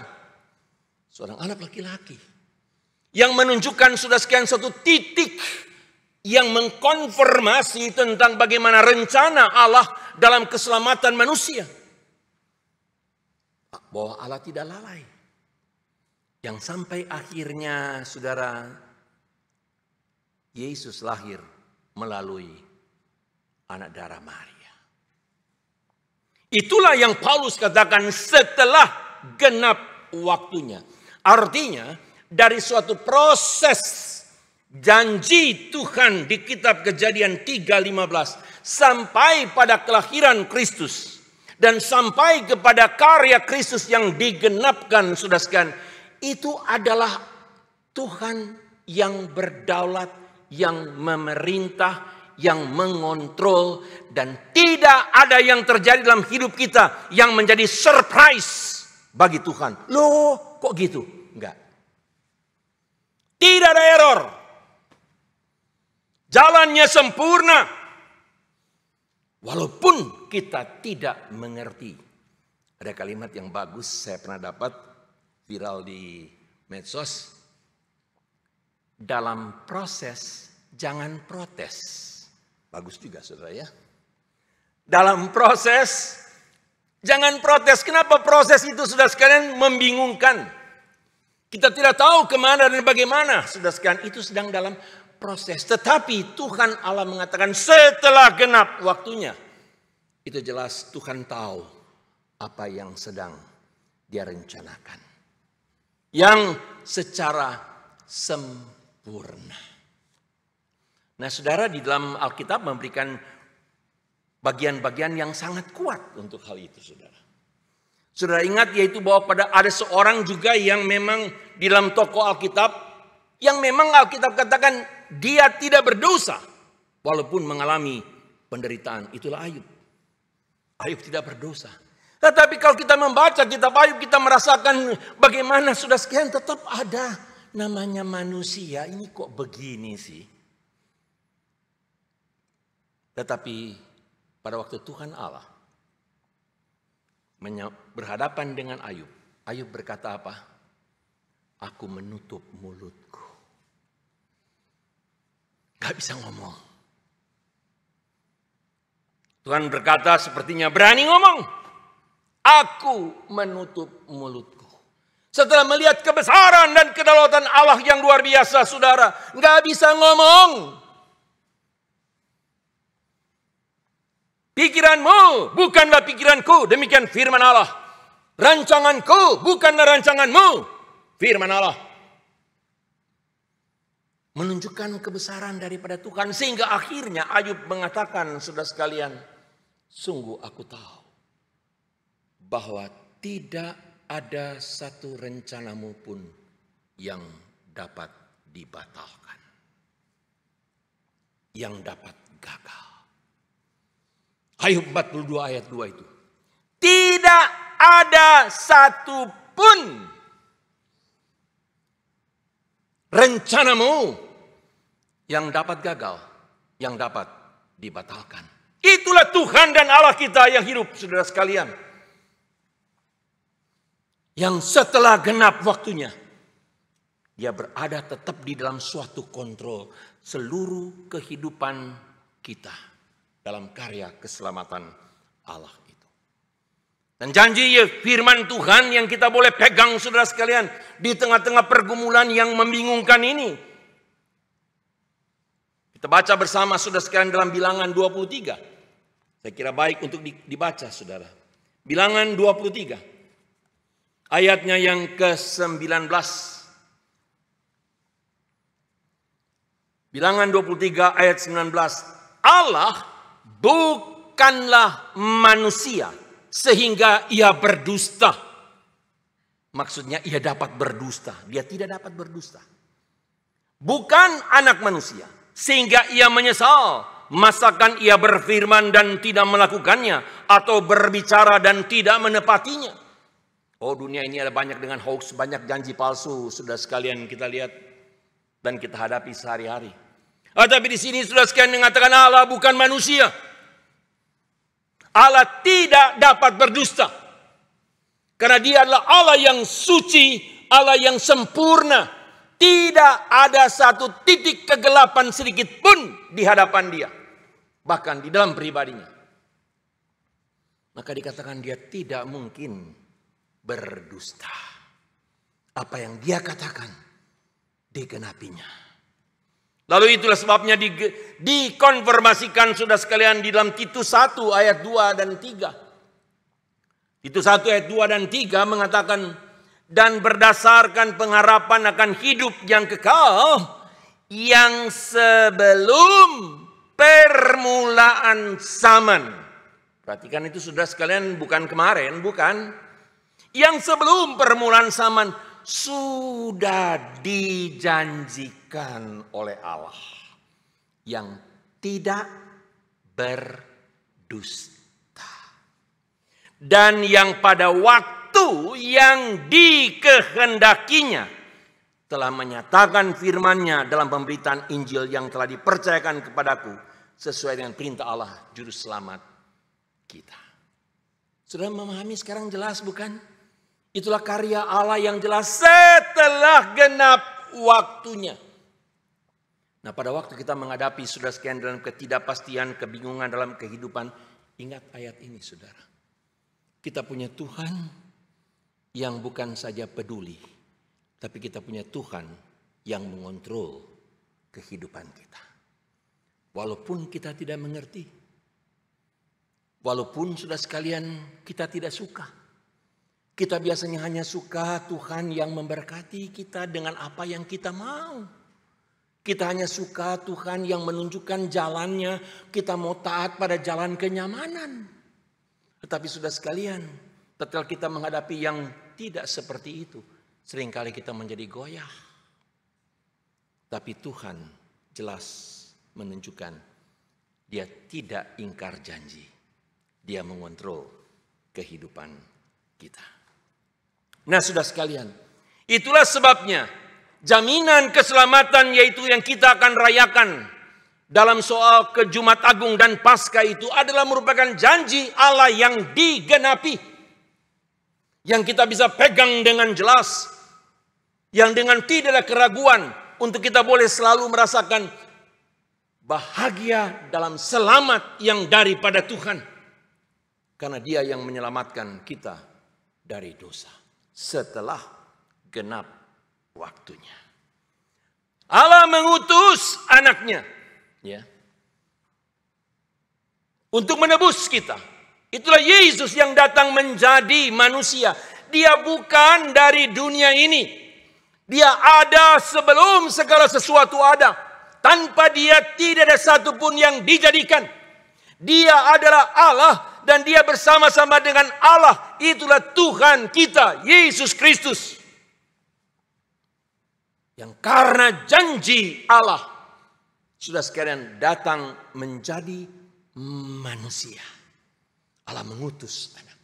seorang anak laki-laki. Yang menunjukkan, saudara sekalian, suatu titik yang mengkonfirmasi tentang bagaimana rencana Allah dalam keselamatan manusia. Bahwa Allah tidak lalai. Yang sampai akhirnya, saudara, Yesus lahir melalui anak darah Maria. Itulah yang Paulus katakan setelah genap waktunya. Artinya, dari suatu proses janji Tuhan di kitab Kejadian 3:15 sampai pada kelahiran Kristus dan sampai kepada karya Kristus yang digenapkan, saudara sekalian, itu adalah Tuhan yang berdaulat, yang memerintah, yang mengontrol, dan tidak ada yang terjadi dalam hidup kita yang menjadi surprise bagi Tuhan. Loh, kok gitu? Enggak. Tidak ada error. Jalannya sempurna. Walaupun kita tidak mengerti. Ada kalimat yang bagus saya pernah dapat viral di medsos. Dalam proses jangan protes. Bagus juga, saudara, ya. Dalam proses jangan protes. Kenapa proses itu, saudara sekalian, membingungkan? Kita tidak tahu kemana dan bagaimana, saudara sekalian. Itu sedang dalam proses. Tetapi Tuhan Allah mengatakan setelah genap waktunya. Itu jelas Tuhan tahu apa yang sedang Dia rencanakan. Yang secara sempurna. Nah, saudara, di dalam Alkitab memberikan bagian-bagian yang sangat kuat untuk hal itu, saudara. Saudara ingat, yaitu bahwa ada seorang juga yang memang di dalam tokoh Alkitab, yang memang Alkitab katakan dia tidak berdosa walaupun mengalami penderitaan. Itulah Ayub. Ayub tidak berdosa. Tetapi kalau kita membaca kitab Ayub, kita merasakan bagaimana, saudara sekalian, tetap ada namanya manusia. Ini kok begini sih? Tetapi pada waktu Tuhan Allah berhadapan dengan Ayub, Ayub berkata apa? Aku menutup mulutku. Gak bisa ngomong. Tuhan berkata sepertinya berani ngomong. Aku menutup mulutku. Setelah melihat kebesaran dan kedaulatan Allah yang luar biasa, saudara, nggak bisa ngomong. Pikiranmu bukanlah pikiranku, demikian firman Allah. Rancanganku bukanlah rancanganmu, firman Allah. Menunjukkan kebesaran daripada Tuhan. Sehingga akhirnya Ayub mengatakan, saudara sekalian, sungguh aku tahu bahwa tidak ada satu rencanamu pun yang dapat dibatalkan, yang dapat gagal. Ayub 42 ayat 2 itu. Tidak ada satu pun rencanamu yang dapat gagal, yang dapat dibatalkan. Itulah Tuhan dan Allah kita yang hidup, saudara sekalian. Yang setelah genap waktunya, dia berada tetap di dalam suatu kontrol seluruh kehidupan kita dalam karya keselamatan Allah itu. Dan janji firman Tuhan yang kita boleh pegang, saudara sekalian, di tengah-tengah pergumulan yang membingungkan ini. Kita baca bersama, saudara sekalian, dalam Bilangan 23. Saya kira baik untuk dibaca, saudara. Bilangan 23. Ayatnya yang ke-19. Bilangan 23 ayat 19. Allah bukanlah manusia sehingga ia berdusta. Maksudnya ia dapat berdusta. Dia tidak dapat berdusta. Bukan anak manusia sehingga ia menyesal. Masakan ia berfirman dan tidak melakukannya, atau berbicara dan tidak menepatinya. Oh, dunia ini ada banyak dengan hoax, banyak janji palsu, sudah sekalian kita lihat dan kita hadapi sehari-hari. Tapi di sini sudah sekalian mengatakan Allah bukan manusia. Allah tidak dapat berdusta. Karena dia adalah Allah yang suci, Allah yang sempurna. Tidak ada satu titik kegelapan sedikit pun di hadapan dia. Bahkan di dalam pribadinya. Maka dikatakan dia tidak mungkin berdusta. Apa yang dia katakan digenapinya. Lalu itulah sebabnya dikonfirmasikan, saudara sekalian, di dalam Titus 1 ayat 2 dan 3. Titus 1 ayat 2 dan 3 mengatakan, dan berdasarkan pengharapan akan hidup yang kekal yang sebelum permulaan zaman. Perhatikan itu, saudara sekalian, bukan kemarin, bukan. Yang sebelum permulaan zaman sudah dijanjikan oleh Allah yang tidak berdusta. Dan yang pada waktu yang dikehendakinya telah menyatakan firman-Nya dalam pemberitaan Injil yang telah dipercayakan kepadaku sesuai dengan perintah Allah juru selamat kita. Sudah memahami sekarang jelas bukan? Itulah karya Allah yang jelas setelah genap waktunya. Nah, pada waktu kita menghadapi, saudara sekalian, dalam ketidakpastian, kebingungan dalam kehidupan, ingat ayat ini, saudara. Kita punya Tuhan yang bukan saja peduli, tapi kita punya Tuhan yang mengontrol kehidupan kita. Walaupun kita tidak mengerti, walaupun, saudara sekalian, kita tidak suka. Kita biasanya hanya suka Tuhan yang memberkati kita dengan apa yang kita mau. Kita hanya suka Tuhan yang menunjukkan jalannya. Kita mau taat pada jalan kenyamanan. Tetapi sudah sekalian, setelah kita menghadapi yang tidak seperti itu, seringkali kita menjadi goyah. Tapi Tuhan jelas menunjukkan dia tidak ingkar janji. Dia mengontrol kehidupan kita. Nah, sudah sekalian, itulah sebabnya jaminan keselamatan yaitu yang kita akan rayakan dalam soal ke Jumat Agung dan Paskah itu adalah merupakan janji Allah yang digenapi. Yang kita bisa pegang dengan jelas. Yang dengan tidak ada keraguan untuk kita boleh selalu merasakan bahagia dalam selamat yang daripada Tuhan. Karena Dia yang menyelamatkan kita dari dosa setelah genap waktunya. Allah mengutus anaknya, ya, untuk menebus kita. Itulah Yesus yang datang menjadi manusia. Dia bukan dari dunia ini. Dia ada sebelum segala sesuatu ada. Tanpa dia tidak ada satupun yang dijadikan. Dia adalah Allah dan dia bersama-sama dengan Allah. Itulah Tuhan kita, Yesus Kristus. Yang karena janji Allah, sudah sekalian datang menjadi manusia. Allah mengutus anaknya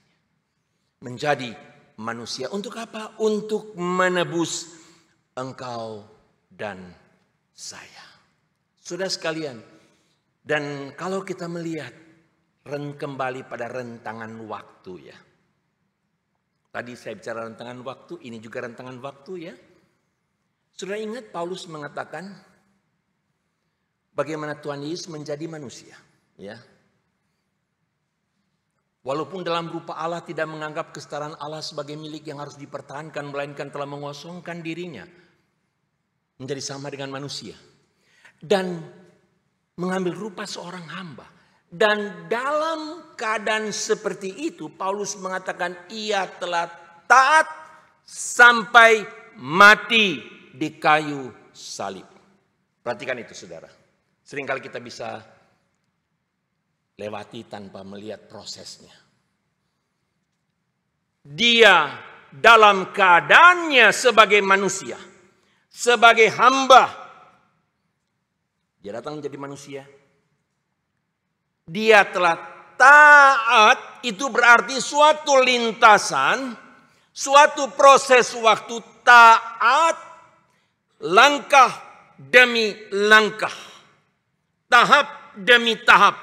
menjadi manusia. Untuk apa? Untuk menebus engkau dan saya. Sudah sekalian. Dan kalau kita melihat kembali pada rentangan waktu, ya. Tadi saya bicara rentangan waktu, ini juga rentangan waktu, ya. Sudah ingat Paulus mengatakan bagaimana Tuhan Yesus menjadi manusia, ya. Walaupun dalam rupa Allah tidak menganggap kesetaraan Allah sebagai milik yang harus dipertahankan, melainkan telah mengosongkan dirinya menjadi sama dengan manusia. Dan mengambil rupa seorang hamba. Dan dalam keadaan seperti itu, Paulus mengatakan ia telah taat sampai mati di kayu salib. Perhatikan itu, saudara. Seringkali kita bisa lewati tanpa melihat prosesnya. Dia dalam keadaannya sebagai manusia, sebagai hamba, dia datang menjadi manusia. Dia telah taat, itu berarti suatu lintasan, suatu proses waktu taat, langkah demi langkah, tahap demi tahap.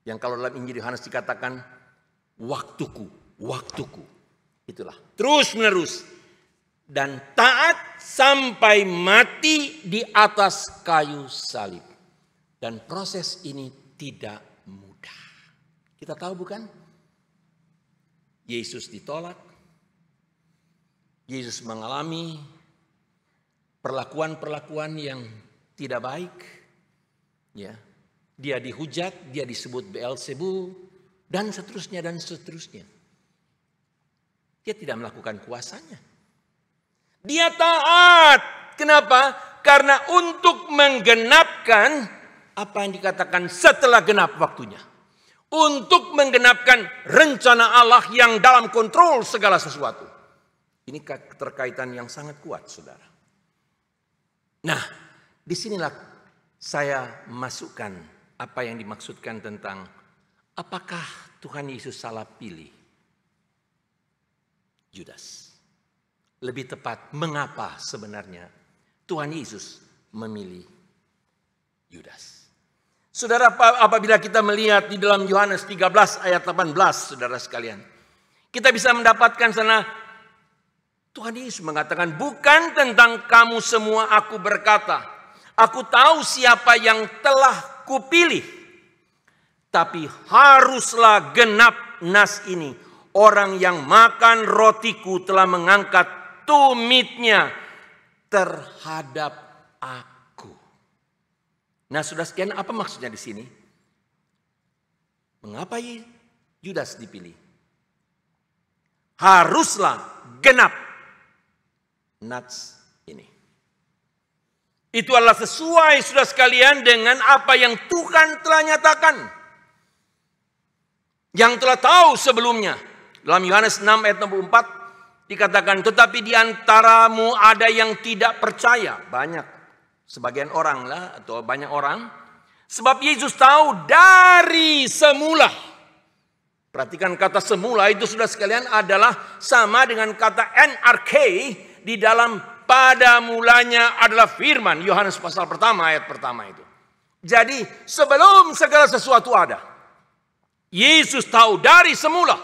Yang kalau dalam Injil Yohanes dikatakan waktuku, waktuku. Itulah terus menerus. Dan taat sampai mati di atas kayu salib. Dan proses ini tidak mudah. Kita tahu bukan? Yesus ditolak. Yesus mengalami perlakuan-perlakuan yang tidak baik. Ya. Dia dihujat, dia disebut Beelzebul, dan seterusnya dan seterusnya. Dia tidak melakukan kuasanya. Dia taat. Kenapa? Karena untuk menggenapkan apa yang dikatakan setelah genap waktunya. Untuk menggenapkan rencana Allah yang dalam kontrol segala sesuatu. Ini keterkaitan yang sangat kuat, saudara. Nah, disinilah saya masukkan apa yang dimaksudkan tentang apakah Tuhan Yesus salah pilih Yudas. Lebih tepat, mengapa sebenarnya Tuhan Yesus memilih Yudas. Saudara, apabila kita melihat di dalam Yohanes 13 ayat 18, saudara sekalian. Kita bisa mendapatkan sana Tuhan Yesus mengatakan, bukan tentang kamu semua aku berkata. Aku tahu siapa yang telah kupilih. Tapi haruslah genap nas ini. Orang yang makan rotiku telah mengangkat tumitnya terhadap aku. Nah, sudah sekian, apa maksudnya di sini? Mengapa Yudas dipilih? Haruslah genap nats ini. Itu adalah sesuai, sudah sekalian, dengan apa yang Tuhan telah nyatakan. Yang telah tahu sebelumnya. Dalam Yohanes 6 ayat 64 dikatakan, tetapi di antaramu ada yang tidak percaya. Banyak, sebagian orang lah, atau banyak orang. Sebab Yesus tahu dari semula. Perhatikan kata semula itu, sudah sekalian, adalah sama dengan kata NRK di dalam pada mulanya adalah firman. Yohanes pasal pertama ayat pertama itu. Jadi sebelum segala sesuatu ada, Yesus tahu dari semula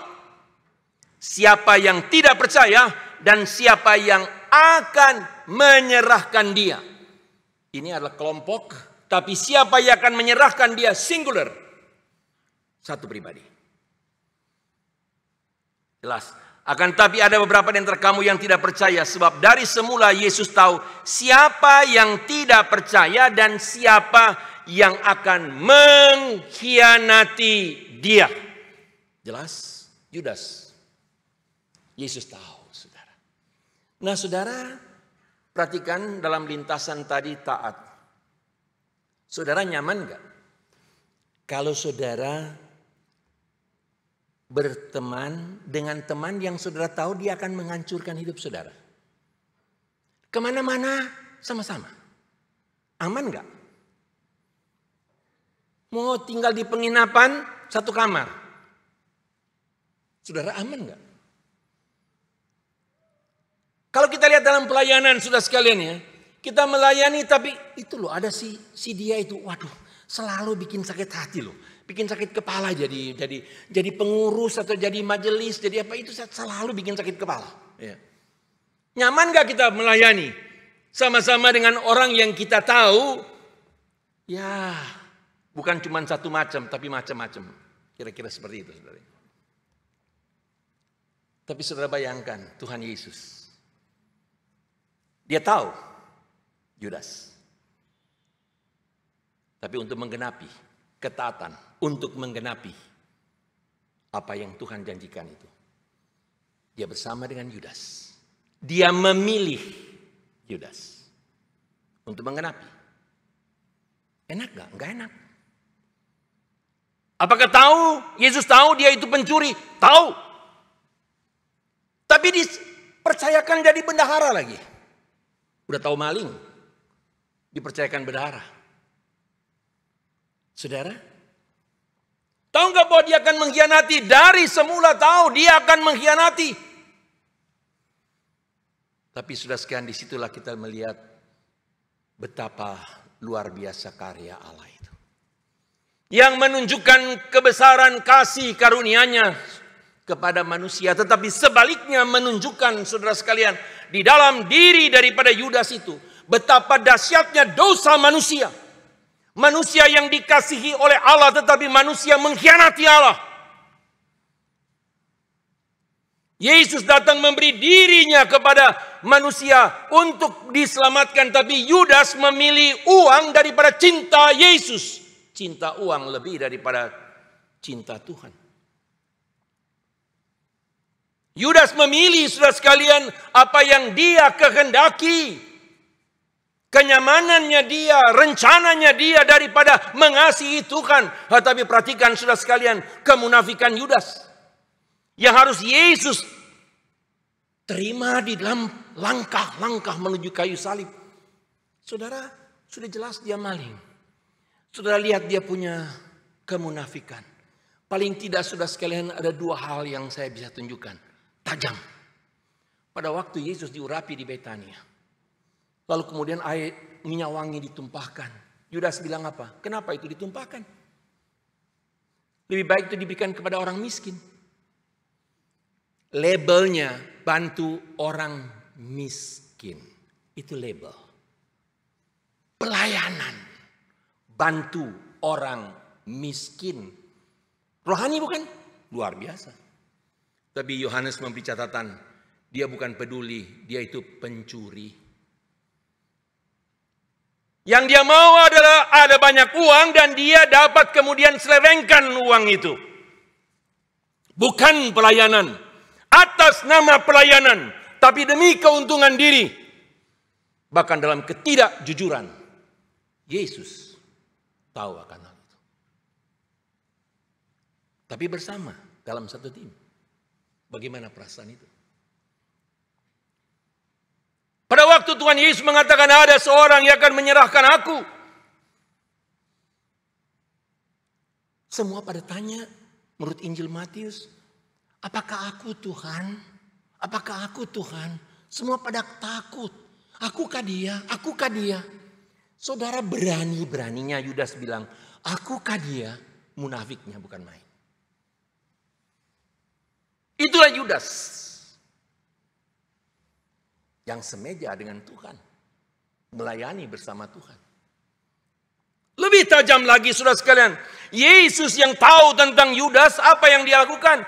siapa yang tidak percaya dan siapa yang akan menyerahkan dia. Ini adalah kelompok, tapi siapa yang akan menyerahkan dia singular. Satu pribadi. Jelas, Akan tetapi ada beberapa di antara kamu yang tidak percaya, sebab dari semula Yesus tahu siapa yang tidak percaya dan siapa yang akan mengkhianati dia. Jelas? Yudas. Yesus tahu, saudara. Nah, saudara, perhatikan dalam lintasan tadi taat. Saudara nyaman gak kalau saudara berteman dengan teman yang saudara tahu dia akan menghancurkan hidup saudara? Kemana-mana sama-sama. Aman gak? Mau tinggal di penginapan satu kamar, saudara aman gak? Kalau kita lihat dalam pelayanan saudara sekalian ya, kita melayani tapi itu loh ada si dia itu, waduh selalu bikin sakit hati loh. Bikin sakit kepala jadi pengurus atau jadi majelis, jadi apa itu selalu bikin sakit kepala. Ya. Nyaman gak kita melayani sama-sama dengan orang yang kita tahu? Ya, bukan cuma satu macam, tapi macam-macam. Kira-kira seperti itu, saudara. Tapi saudara bayangkan Tuhan Yesus, dia tahu Yudas, tapi untuk menggenapi ketaatan, untuk menggenapi apa yang Tuhan janjikan itu, dia bersama dengan Yudas. Dia memilih Yudas untuk menggenapi. Enak gak? Enggak enak. Apakah tahu? Yesus tahu dia itu pencuri? Tahu. Tapi dipercayakan jadi bendahara lagi. Udah tahu maling, dipercayakan bendahara. Saudara, tahu nggak bahwa dia akan mengkhianati? Dari semula tahu dia akan mengkhianati. Tapi sudah sekian disitulah kita melihat betapa luar biasa karya Allah itu. Yang menunjukkan kebesaran kasih karunia-Nya kepada manusia. Tetapi sebaliknya menunjukkan saudara sekalian, di dalam diri daripada Yudas itu, betapa dahsyatnya dosa manusia. Manusia yang dikasihi oleh Allah tetapi manusia mengkhianati Allah. Yesus datang memberi dirinya kepada manusia untuk diselamatkan. Tapi Yudas memilih uang daripada cinta Yesus. Cinta uang lebih daripada cinta Tuhan. Yudas memilih saudara sekalian apa yang dia kehendaki. Kenyamanannya dia, rencananya dia daripada mengasihi Tuhan. Tetapi perhatikan saudara sekalian, kemunafikan Yudas. Yang harus Yesus terima di dalam langkah-langkah menuju kayu salib. Saudara, sudah jelas dia maling. Saudara lihat dia punya kemunafikan. Paling tidak saudara sekalian ada dua hal yang saya bisa tunjukkan. Tajam. Pada waktu Yesus diurapi di Betania. Lalu kemudian air minyak wangi ditumpahkan. Yudas bilang apa? Kenapa itu ditumpahkan? Lebih baik itu diberikan kepada orang miskin. Labelnya bantu orang miskin. Itu label. Pelayanan. Bantu orang miskin. Rohani bukan? Luar biasa. Tapi Yohanes memberi catatan. Dia bukan peduli. Dia itu pencuri. Yang dia mau adalah ada banyak uang dan dia dapat kemudian selewengkan uang itu. Bukan pelayanan. Atas nama pelayanan. Tapi demi keuntungan diri. Bahkan dalam ketidakjujuran. Yesus tahu akan hal itu. Tapi bersama dalam satu tim. Bagaimana perasaan itu? Pada waktu Tuhan Yesus mengatakan ada seorang yang akan menyerahkan aku. Semua pada tanya menurut Injil Matius. Apakah aku Tuhan? Apakah aku Tuhan? Semua pada takut. Akukah dia? Akukah dia? Saudara berani-beraninya Yudas bilang. Akukah dia? Munafiknya bukan main. Itulah Yudas. Yang semeja dengan Tuhan. Melayani bersama Tuhan. Lebih tajam lagi saudara sekalian. Yesus yang tahu tentang Yudas, apa yang dia lakukan?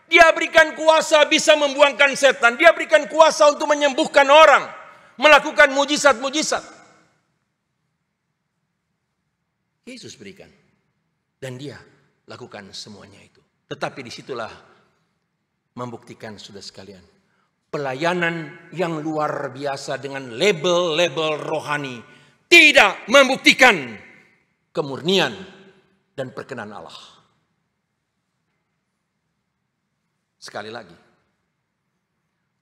Dia berikan kuasa bisa membuangkan setan. Dia berikan kuasa untuk menyembuhkan orang. Melakukan mujizat-mujizat. Yesus berikan. Dan dia lakukan semuanya itu. Tetapi disitulah membuktikan saudara sekalian. Pelayanan yang luar biasa dengan label-label rohani. Tidak membuktikan kemurnian dan perkenan Allah. Sekali lagi.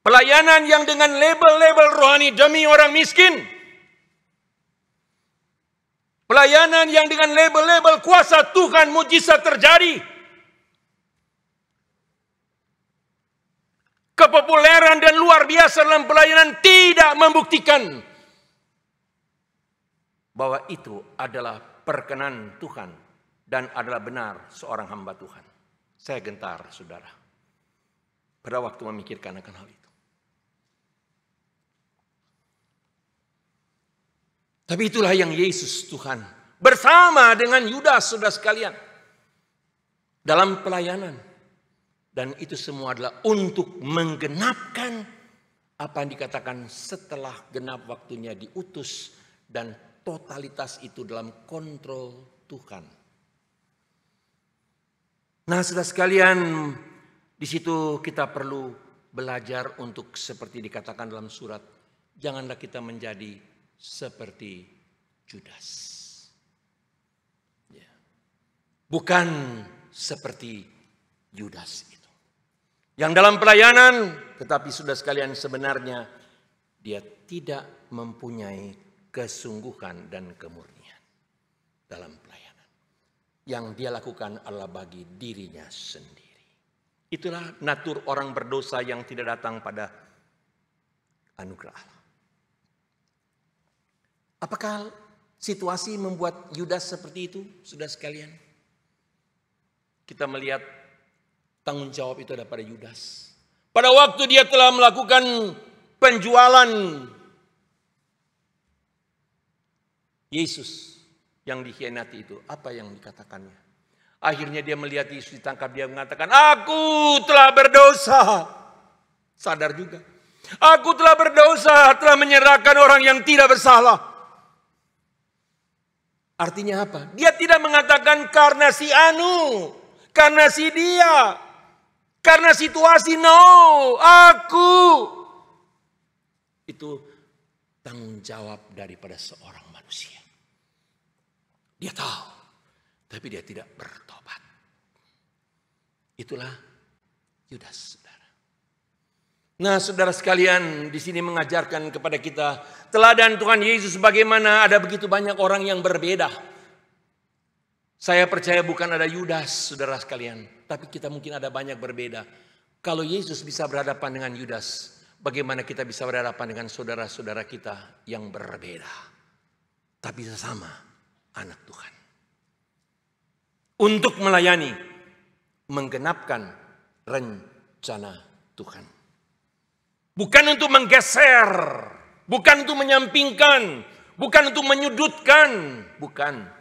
Pelayanan yang dengan label-label rohani demi orang miskin. Pelayanan yang dengan label-label kuasa Tuhan mujizat terjadi. Kepopuleran dan luar biasa dalam pelayanan tidak membuktikan bahwa itu adalah perkenan Tuhan dan adalah benar seorang hamba Tuhan. Saya gentar, saudara, pada waktu memikirkan akan hal itu. Tapi itulah yang Yesus Tuhan bersama dengan Yudas, saudara sekalian, dalam pelayanan. Dan itu semua adalah untuk menggenapkan apa yang dikatakan setelah genap waktunya diutus dan totalitas itu dalam kontrol Tuhan. Nah, saudara sekalian, di situ kita perlu belajar untuk seperti dikatakan dalam surat, janganlah kita menjadi seperti Judas. Ya. Bukan seperti Judas itu. Yang dalam pelayanan, tetapi sudah sekalian sebenarnya dia tidak mempunyai kesungguhan dan kemurnian dalam pelayanan. Yang dia lakukan adalah bagi dirinya sendiri. Itulah natur orang berdosa yang tidak datang pada anugerah Allah. Apakah situasi membuat Yudas seperti itu, saudara sekalian? Kita melihat tanggung jawab itu ada pada Yudas. Pada waktu dia telah melakukan penjualan Yesus yang dikhianati itu, apa yang dikatakannya? Akhirnya dia melihat Yesus ditangkap, dia mengatakan, aku telah berdosa. Sadar juga. Aku telah berdosa, telah menyerahkan orang yang tidak bersalah. Artinya apa? Dia tidak mengatakan karena si anu, karena si dia, karena situasi, no, aku. Itu tanggung jawab daripada seorang manusia. Dia tahu, tapi dia tidak bertobat. Itulah Yudas, saudara. Nah, saudara sekalian, di sini mengajarkan kepada kita teladan Tuhan Yesus bagaimana ada begitu banyak orang yang berbeda. Saya percaya bukan ada Yudas, saudara sekalian, tapi kita mungkin ada banyak berbeda. Kalau Yesus bisa berhadapan dengan Yudas, bagaimana kita bisa berhadapan dengan saudara-saudara kita yang berbeda, tapi sesama anak Tuhan. Untuk melayani, menggenapkan rencana Tuhan. Bukan untuk menggeser, bukan untuk menyampingkan, bukan untuk menyudutkan, bukan.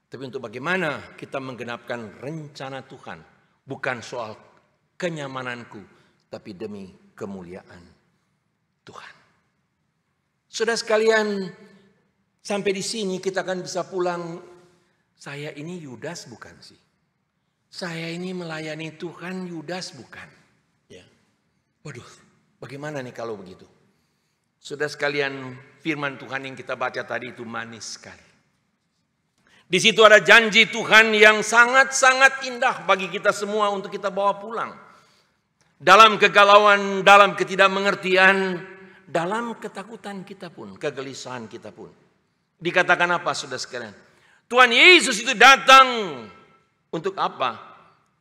Tapi untuk bagaimana kita menggenapkan rencana Tuhan. Bukan soal kenyamananku, tapi demi kemuliaan Tuhan. Saudara sekalian, sampai di sini kita akan bisa pulang. Saya ini Yudas bukan sih? Saya ini melayani Tuhan, Yudas bukan? Ya. Waduh, bagaimana nih kalau begitu? Saudara sekalian, firman Tuhan yang kita baca tadi itu manis sekali. Di situ ada janji Tuhan yang sangat-sangat indah bagi kita semua untuk kita bawa pulang. Dalam kegalauan, dalam ketidakmengertian, dalam ketakutan kita pun, kegelisahan kita pun. Dikatakan apa, saudara sekalian? Tuhan Yesus itu datang untuk apa?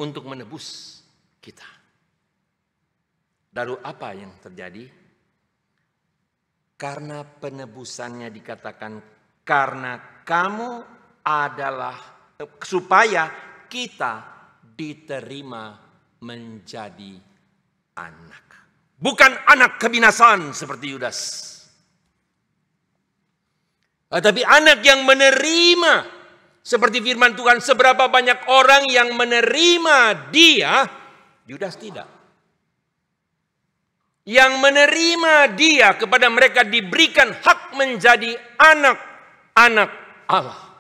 Untuk menebus kita. Lalu apa yang terjadi? Karena penebusannya dikatakan karena kamu adalah supaya kita diterima menjadi anak. Bukan anak kebinasaan seperti Yudas. Tapi anak yang menerima, seperti firman Tuhan, seberapa banyak orang yang menerima dia, Yudas tidak. Yang menerima dia, kepada mereka diberikan hak menjadi anak-anak Allah.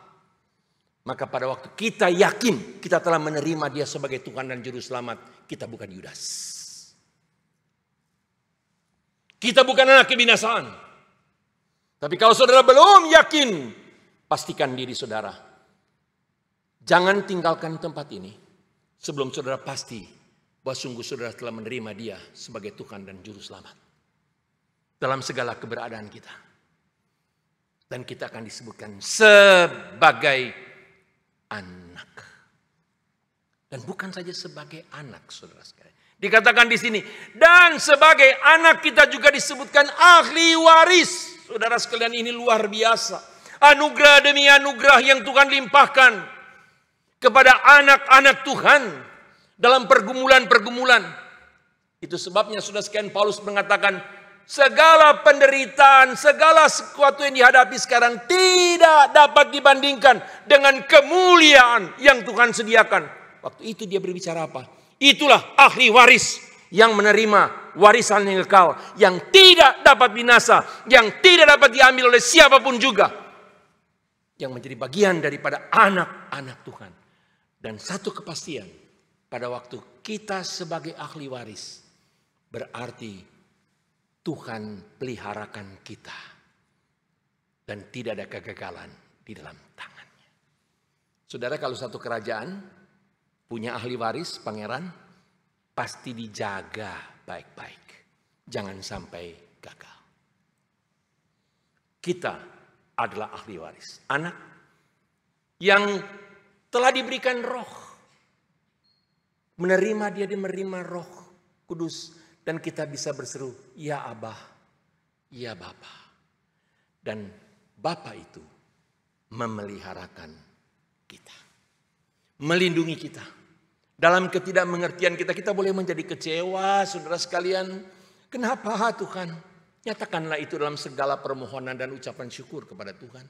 Maka pada waktu kita yakin kita telah menerima dia sebagai Tuhan dan Juru Selamat, kita bukan Yudas. Kita bukan anak kebinasaan. Tapi kalau saudara belum yakin, pastikan diri saudara. Jangan tinggalkan tempat ini sebelum saudara pasti bahwa sungguh saudara telah menerima dia sebagai Tuhan dan Juru Selamat. Dalam segala keberadaan kita. Dan kita akan disebutkan sebagai anak. Dan bukan saja sebagai anak, saudara sekalian. Dikatakan di sini, dan sebagai anak kita juga disebutkan ahli waris. Saudara sekalian, ini luar biasa. Anugerah demi anugerah yang Tuhan limpahkan kepada anak-anak Tuhan dalam pergumulan-pergumulan. Itu sebabnya saudara sekalian, Paulus mengatakan, segala penderitaan, segala sesuatu yang dihadapi sekarang tidak dapat dibandingkan dengan kemuliaan yang Tuhan sediakan. Waktu itu dia berbicara apa? Itulah ahli waris yang menerima warisan yang kekal, yang tidak dapat binasa, yang tidak dapat diambil oleh siapapun juga. Yang menjadi bagian daripada anak-anak Tuhan. Dan satu kepastian, pada waktu kita sebagai ahli waris, berarti Tuhan peliharakan kita. Dan tidak ada kegagalan di dalam tangannya. Saudara, kalau satu kerajaan punya ahli waris, pangeran, pasti dijaga baik-baik. Jangan sampai gagal. Kita adalah ahli waris. Anak yang telah diberikan roh. Menerima dia, menerima roh kudus. Dan kita bisa berseru, ya Abah, ya Bapa. Dan Bapa itu memeliharakan kita. Melindungi kita. Dalam ketidakmengertian kita boleh menjadi kecewa, saudara sekalian. Kenapa Tuhan? Nyatakanlah itu dalam segala permohonan dan ucapan syukur kepada Tuhan.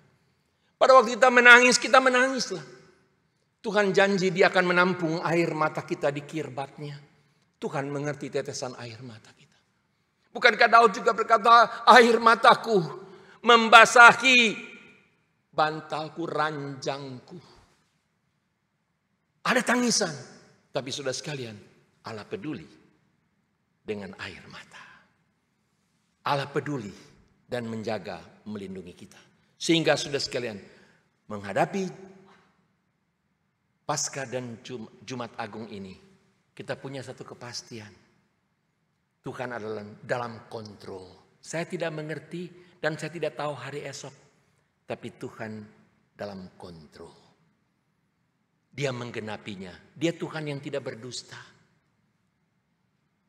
Pada waktu kita menangislah. Tuhan janji dia akan menampung air mata kita di kirbatnya. Tuhan mengerti tetesan air mata kita. Bukankah Daud juga berkata, air mataku membasahi bantalku, ranjangku. Ada tangisan. Tapi saudara sekalian, Allah peduli dengan air mata. Allah peduli dan menjaga, melindungi kita. Sehingga saudara sekalian, menghadapi Paskah dan Jumat Agung ini, kita punya satu kepastian. Tuhan adalah dalam kontrol. Saya tidak mengerti dan saya tidak tahu hari esok. Tapi Tuhan dalam kontrol. Dia menggenapinya. Dia Tuhan yang tidak berdusta.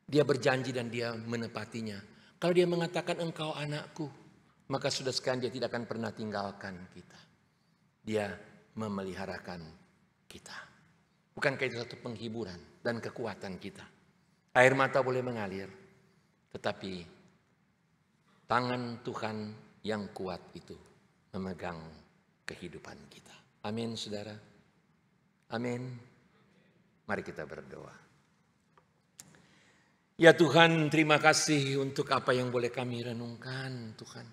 Dia berjanji dan dia menepatinya. Kalau dia mengatakan engkau anakku, maka sudah sekalian dia tidak akan pernah tinggalkan kita. Dia memeliharakan kita. Bukankah itu satu penghiburan dan kekuatan kita? Air mata boleh mengalir, tetapi tangan Tuhan yang kuat itu memegang kehidupan kita. Amin, saudara. Amin. Mari kita berdoa. Ya Tuhan, terima kasih untuk apa yang boleh kami renungkan, Tuhan.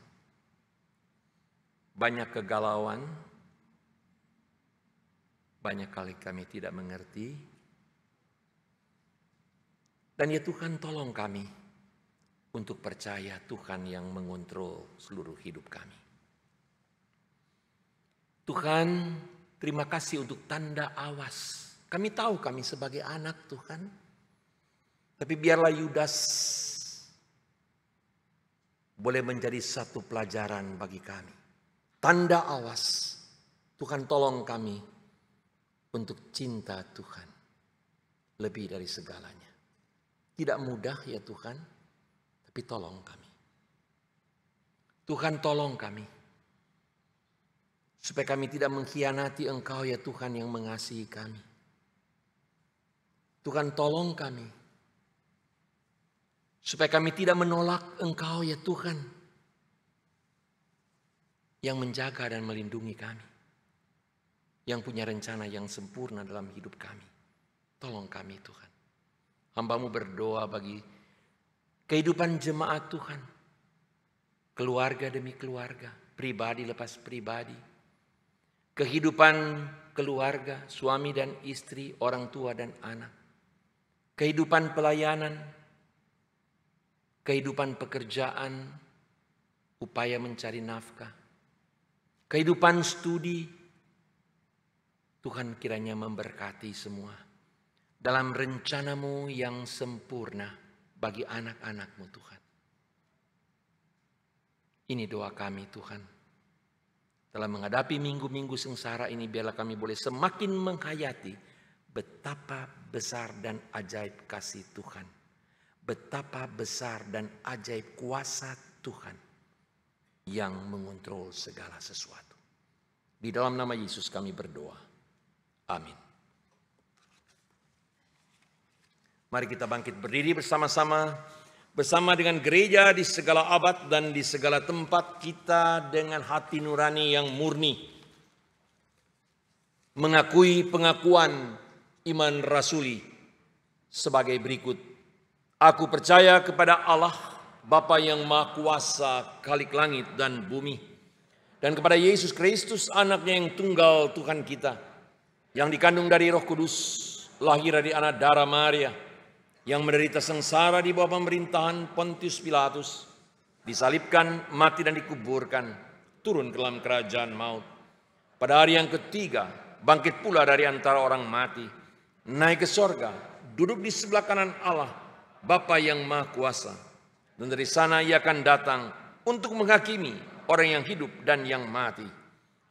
Banyak kegalauan, banyak kali kami tidak mengerti. Dan ya Tuhan, tolong kami untuk percaya Tuhan yang mengontrol seluruh hidup kami. Tuhan, terima kasih untuk tanda awas. Kami tahu kami sebagai anak Tuhan. Tapi biarlah Yudas boleh menjadi satu pelajaran bagi kami. Tanda awas. Tuhan tolong kami untuk cinta Tuhan. Lebih dari segalanya. Tidak mudah ya Tuhan. Tapi tolong kami. Tuhan tolong kami. Supaya kami tidak mengkhianati Engkau ya Tuhan yang mengasihi kami. Tuhan tolong kami. Supaya kami tidak menolak Engkau ya Tuhan. Yang menjaga dan melindungi kami. Yang punya rencana yang sempurna dalam hidup kami. Tolong kami Tuhan. Hamba-Mu berdoa bagi kehidupan jemaat Tuhan. Keluarga demi keluarga, pribadi lepas pribadi. Kehidupan keluarga, suami dan istri, orang tua dan anak. Kehidupan pelayanan, kehidupan pekerjaan, upaya mencari nafkah. Kehidupan studi, Tuhan kiranya memberkati semua. Dalam rencana-Mu yang sempurna bagi anak-anak-Mu Tuhan. Ini doa kami Tuhan. Dalam menghadapi minggu-minggu sengsara ini, biarlah kami boleh semakin menghayati betapa besar dan ajaib kasih Tuhan. Betapa besar dan ajaib kuasa Tuhan yang mengontrol segala sesuatu. Di dalam nama Yesus kami berdoa. Amin. Mari kita bangkit berdiri bersama-sama. Bersama dengan gereja di segala abad dan di segala tempat, kita dengan hati nurani yang murni mengakui pengakuan iman rasuli sebagai berikut. Aku percaya kepada Allah, Bapa yang Maha Kuasa, Khalik langit dan bumi, dan kepada Yesus Kristus, anaknya yang tunggal Tuhan kita, yang dikandung dari Roh Kudus, lahir dari anak darah Maria, yang menderita sengsara di bawah pemerintahan Pontius Pilatus, disalibkan, mati dan dikuburkan, turun ke dalam kerajaan maut. Pada hari yang ketiga, bangkit pula dari antara orang mati, naik ke sorga, duduk di sebelah kanan Allah, Bapa yang Maha Kuasa. Dan dari sana Ia akan datang untuk menghakimi orang yang hidup dan yang mati.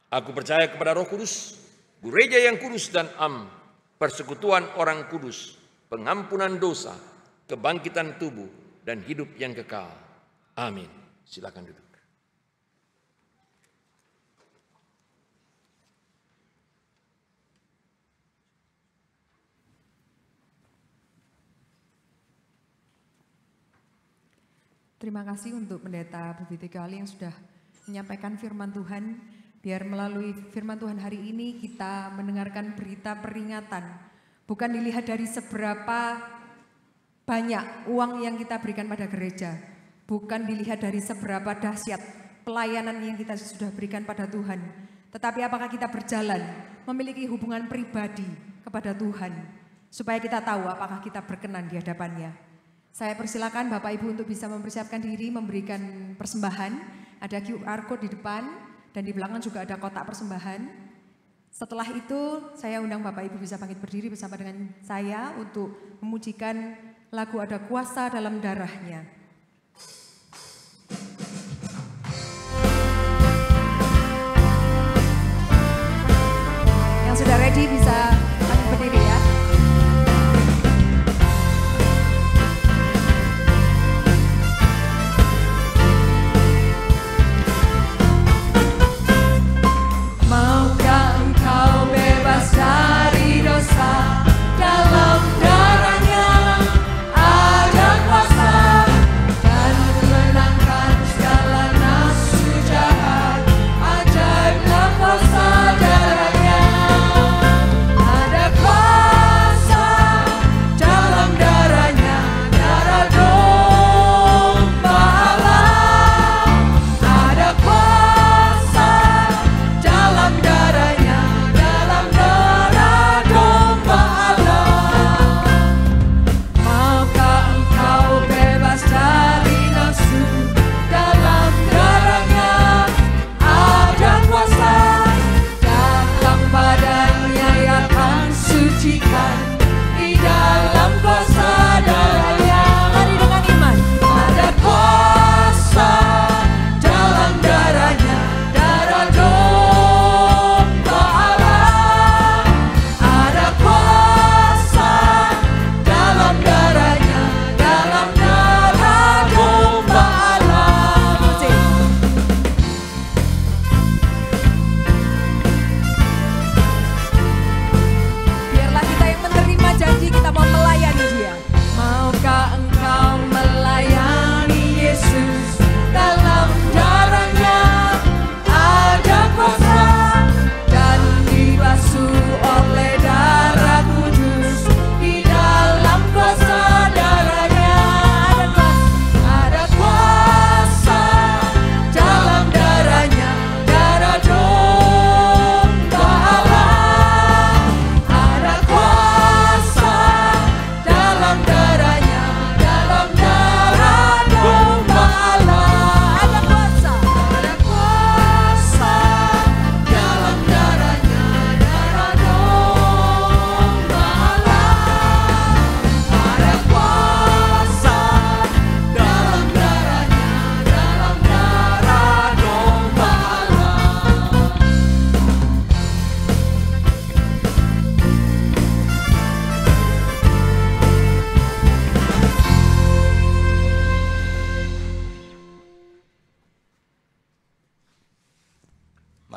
Aku percaya kepada Roh Kudus, gereja yang kudus dan am, persekutuan orang kudus, pengampunan dosa, kebangkitan tubuh, dan hidup yang kekal. Amin. Silakan duduk. Terima kasih untuk Pendeta Bupati Kali yang sudah menyampaikan firman Tuhan. Biar melalui firman Tuhan hari ini kita mendengarkan berita peringatan. Bukan dilihat dari seberapa banyak uang yang kita berikan pada gereja. Bukan dilihat dari seberapa dahsyat pelayanan yang kita sudah berikan pada Tuhan. Tetapi apakah kita berjalan memiliki hubungan pribadi kepada Tuhan. Supaya kita tahu apakah kita berkenan di hadapannya. Saya persilakan Bapak Ibu untuk bisa mempersiapkan diri memberikan persembahan. Ada QR code di depan dan di belakang juga ada kotak persembahan. Setelah itu saya undang Bapak Ibu bisa bangkit berdiri bersama dengan saya untuk memujikan lagu Ada Kuasa Dalam Darahnya. Yang sudah ready bisa bangkit berdiri ya. Dari dosa, dalam darahnya ada kuasa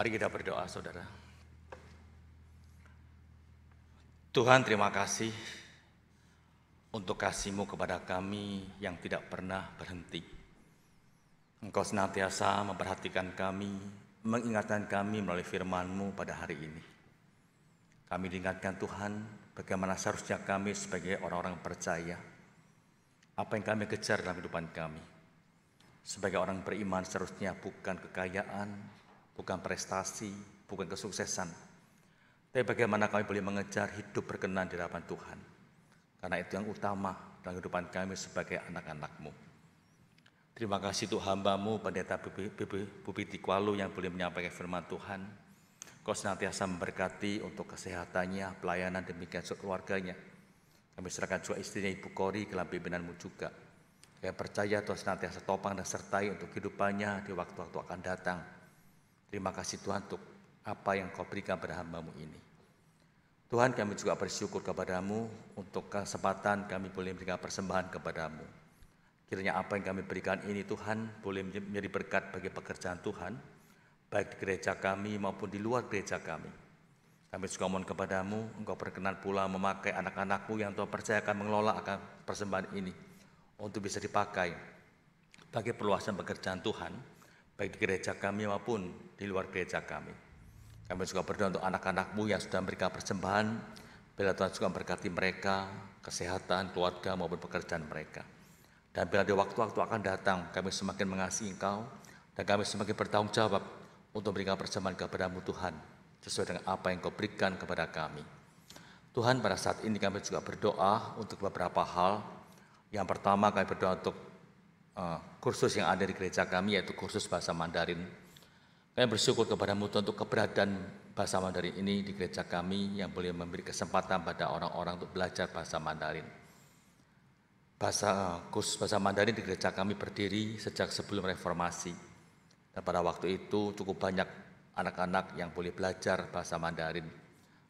Mari kita berdoa, saudara. Tuhan, terima kasih untuk kasih-Mu kepada kami yang tidak pernah berhenti. Engkau senantiasa memperhatikan kami, mengingatkan kami melalui firman-Mu pada hari ini. Kami diingatkan Tuhan, bagaimana seharusnya kami sebagai orang-orang percaya, apa yang kami kejar dalam kehidupan kami. Sebagai orang beriman seharusnya bukan kekayaan, bukan prestasi, bukan kesuksesan, tapi bagaimana kami boleh mengejar hidup berkenan di hadapan Tuhan. Karena itu yang utama dalam kehidupan kami sebagai anak-anak-Mu. Terima kasih untuk hamba-Mu, Pendeta Bubi Tikwalu yang boleh menyampaikan firman Tuhan. Kau senantiasa memberkati untuk kesehatannya, pelayanan, demikian keluarganya. Kami serahkan juga istrinya Ibu Kori ke dalam pimpinan-Mu juga. Kami percaya Tuhan senantiasa topang dan sertai untuk kehidupannya di waktu-waktu akan datang. Terima kasih Tuhan untuk apa yang Kau berikan pada hamba-Mu ini. Tuhan, kami juga bersyukur kepada-Mu untuk kesempatan kami boleh memberikan persembahan kepada-Mu. Kiranya apa yang kami berikan ini Tuhan boleh menjadi berkat bagi pekerjaan Tuhan, baik di gereja kami maupun di luar gereja kami. Kami juga mohon kepada-Mu, Engkau berkenan pula memakai anak-anak-Mu yang Tuhan percayakan mengelola akan persembahan ini untuk bisa dipakai bagi perluasan pekerjaan Tuhan, baik di gereja kami maupun di luar gereja kami. Kami juga berdoa untuk anak-anak-Mu yang sudah memberikan persembahan, bila Tuhan juga memberkati mereka, kesehatan, keluarga maupun pekerjaan mereka. Dan bila di waktu-waktu akan datang, kami semakin mengasihi Engkau, dan kami semakin bertanggung jawab untuk memberikan persembahan kepada-Mu Tuhan, sesuai dengan apa yang Kau berikan kepada kami. Tuhan, pada saat ini kami juga berdoa untuk beberapa hal. Yang pertama, kami berdoa untuk kursus yang ada di gereja kami, yaitu kursus bahasa Mandarin. Kami bersyukur kepada-Mu Tuhan untuk keberadaan bahasa Mandarin ini di gereja kami yang boleh memberi kesempatan pada orang-orang untuk belajar bahasa Mandarin. Kursus bahasa Mandarin di gereja kami berdiri sejak sebelum reformasi. Dan pada waktu itu cukup banyak anak-anak yang boleh belajar bahasa Mandarin.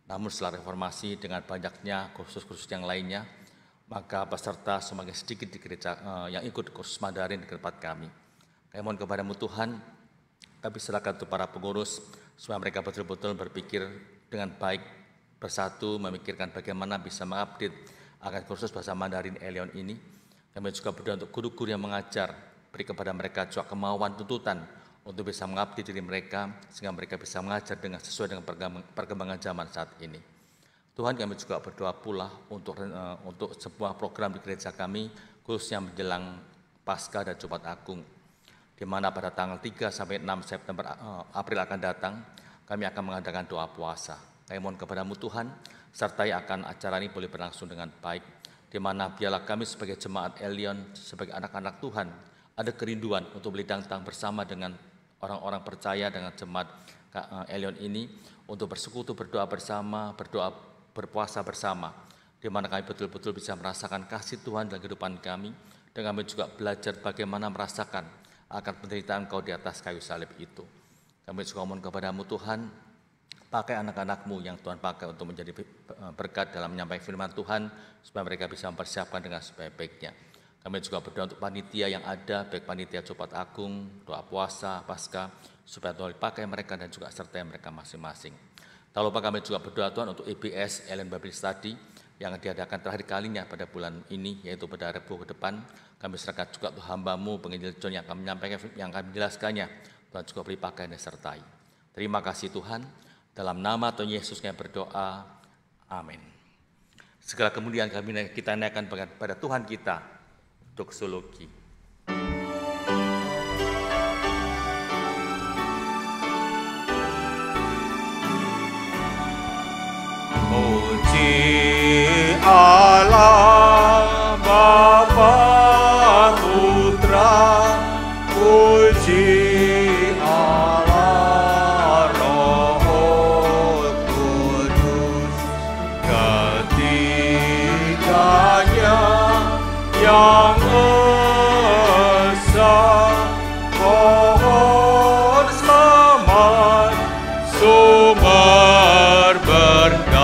Namun setelah reformasi dengan banyaknya kursus-kursus yang lainnya, maka peserta semakin sedikit di gereja yang ikut kursus Mandarin di tempat kami. Kami mohon kepada-Mu Tuhan, kami serahkan untuk para pengurus supaya mereka betul-betul berpikir dengan baik, bersatu, memikirkan bagaimana bisa mengupdate akan kursus bahasa Mandarin Elion ini. Kami juga berdoa untuk guru-guru yang mengajar, beri kepada mereka juga kemauan tuntutan untuk bisa mengupdate diri mereka, sehingga mereka bisa mengajar dengan sesuai dengan perkembangan zaman saat ini. Tuhan, kami juga berdoa pula untuk sebuah program di gereja kami, khususnya menjelang Paskah dan Jumat Agung, di mana pada tanggal 3 sampai 6 September April akan datang, kami akan mengadakan doa puasa. Kami mohon kepada-Mu Tuhan, sertai akan acara ini boleh berlangsung dengan baik, di mana biarlah kami sebagai jemaat Elion, sebagai anak-anak Tuhan, ada kerinduan untuk boleh datang bersama dengan orang-orang percaya dengan jemaat Elion ini, untuk bersekutu, berdoa bersama, berpuasa bersama, di mana kami betul-betul bisa merasakan kasih Tuhan dalam kehidupan kami, dan kami juga belajar bagaimana merasakan akan penderitaan Kau di atas kayu salib itu. Kami juga mohon kepada-Mu Tuhan, pakai anak-anak-Mu yang Tuhan pakai untuk menjadi berkat dalam menyampaikan firman Tuhan, supaya mereka bisa mempersiapkan dengan sebaik-baiknya. Kami juga berdoa untuk panitia yang ada, baik panitia Jumat Agung, doa puasa, Paskah, supaya Tuhan dipakai mereka dan juga sertai mereka masing-masing. Tak lupa kami juga berdoa Tuhan untuk EBS, Ellen Bible Study, yang diadakan terakhir kalinya pada bulan ini, yaitu pada Rabu ke depan. Kami serahkan juga untuk hamba-Mu, penginjil John yang akan menyampaikan, yang akan menjelaskannya. Tuhan juga beri pakai dan sertai. Terima kasih Tuhan. Dalam nama Tuhan Yesus kami berdoa. Amin. Segala kemudian kita naikkan pada Tuhan kita, doksologi. Puji Allah Bapa Putra, puji Allah Roh Kudus, ketiganya yang esa, pohon selamat, sumber berkat.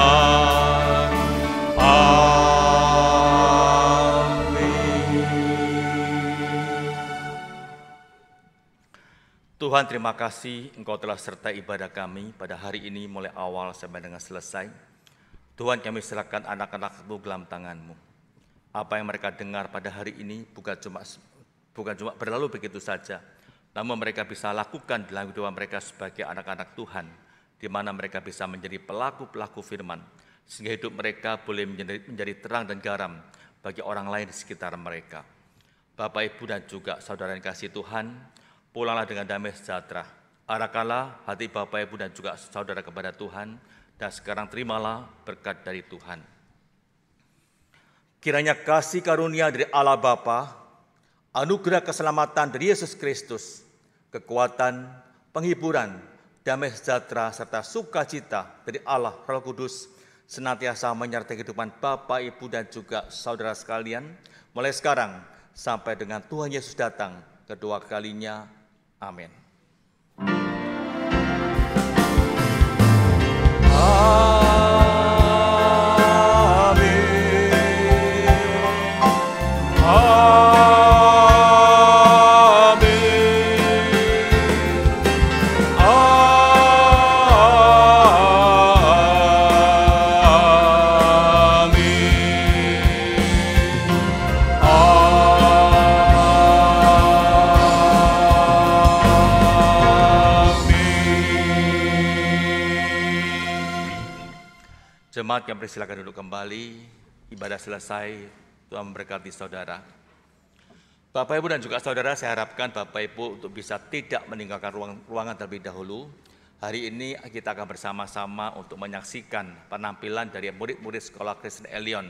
Tuhan, terima kasih Engkau telah sertai ibadah kami pada hari ini mulai awal sampai dengan selesai. Tuhan, kami serahkan anak-anak-Mu dalam tangan-Mu. Apa yang mereka dengar pada hari ini bukan cuma berlalu begitu saja, namun mereka bisa lakukan dalam kehidupan mereka sebagai anak-anak Tuhan, di mana mereka bisa menjadi pelaku-pelaku firman, sehingga hidup mereka boleh menjadi terang dan garam bagi orang lain di sekitar mereka. Bapak, Ibu, dan juga saudara yang kasih Tuhan, pulanglah dengan damai sejahtera. Arahkanlah hati Bapak, Ibu, dan juga saudara kepada Tuhan, dan sekarang terimalah berkat dari Tuhan. Kiranya kasih karunia dari Allah Bapa, anugerah keselamatan dari Yesus Kristus, kekuatan, penghiburan, damai sejahtera, serta sukacita dari Allah Roh Kudus senantiasa menyertai kehidupan Bapak, Ibu, dan juga saudara sekalian, mulai sekarang sampai dengan Tuhan Yesus datang kedua kalinya. Amin. Jemaat yang persilakan duduk kembali, ibadah selesai, Tuhan memberkati saudara. Bapak, Ibu, dan juga saudara, saya harapkan Bapak, Ibu untuk bisa tidak meninggalkan ruangan terlebih dahulu. Hari ini kita akan bersama-sama untuk menyaksikan penampilan dari murid-murid sekolah Kristen Elion,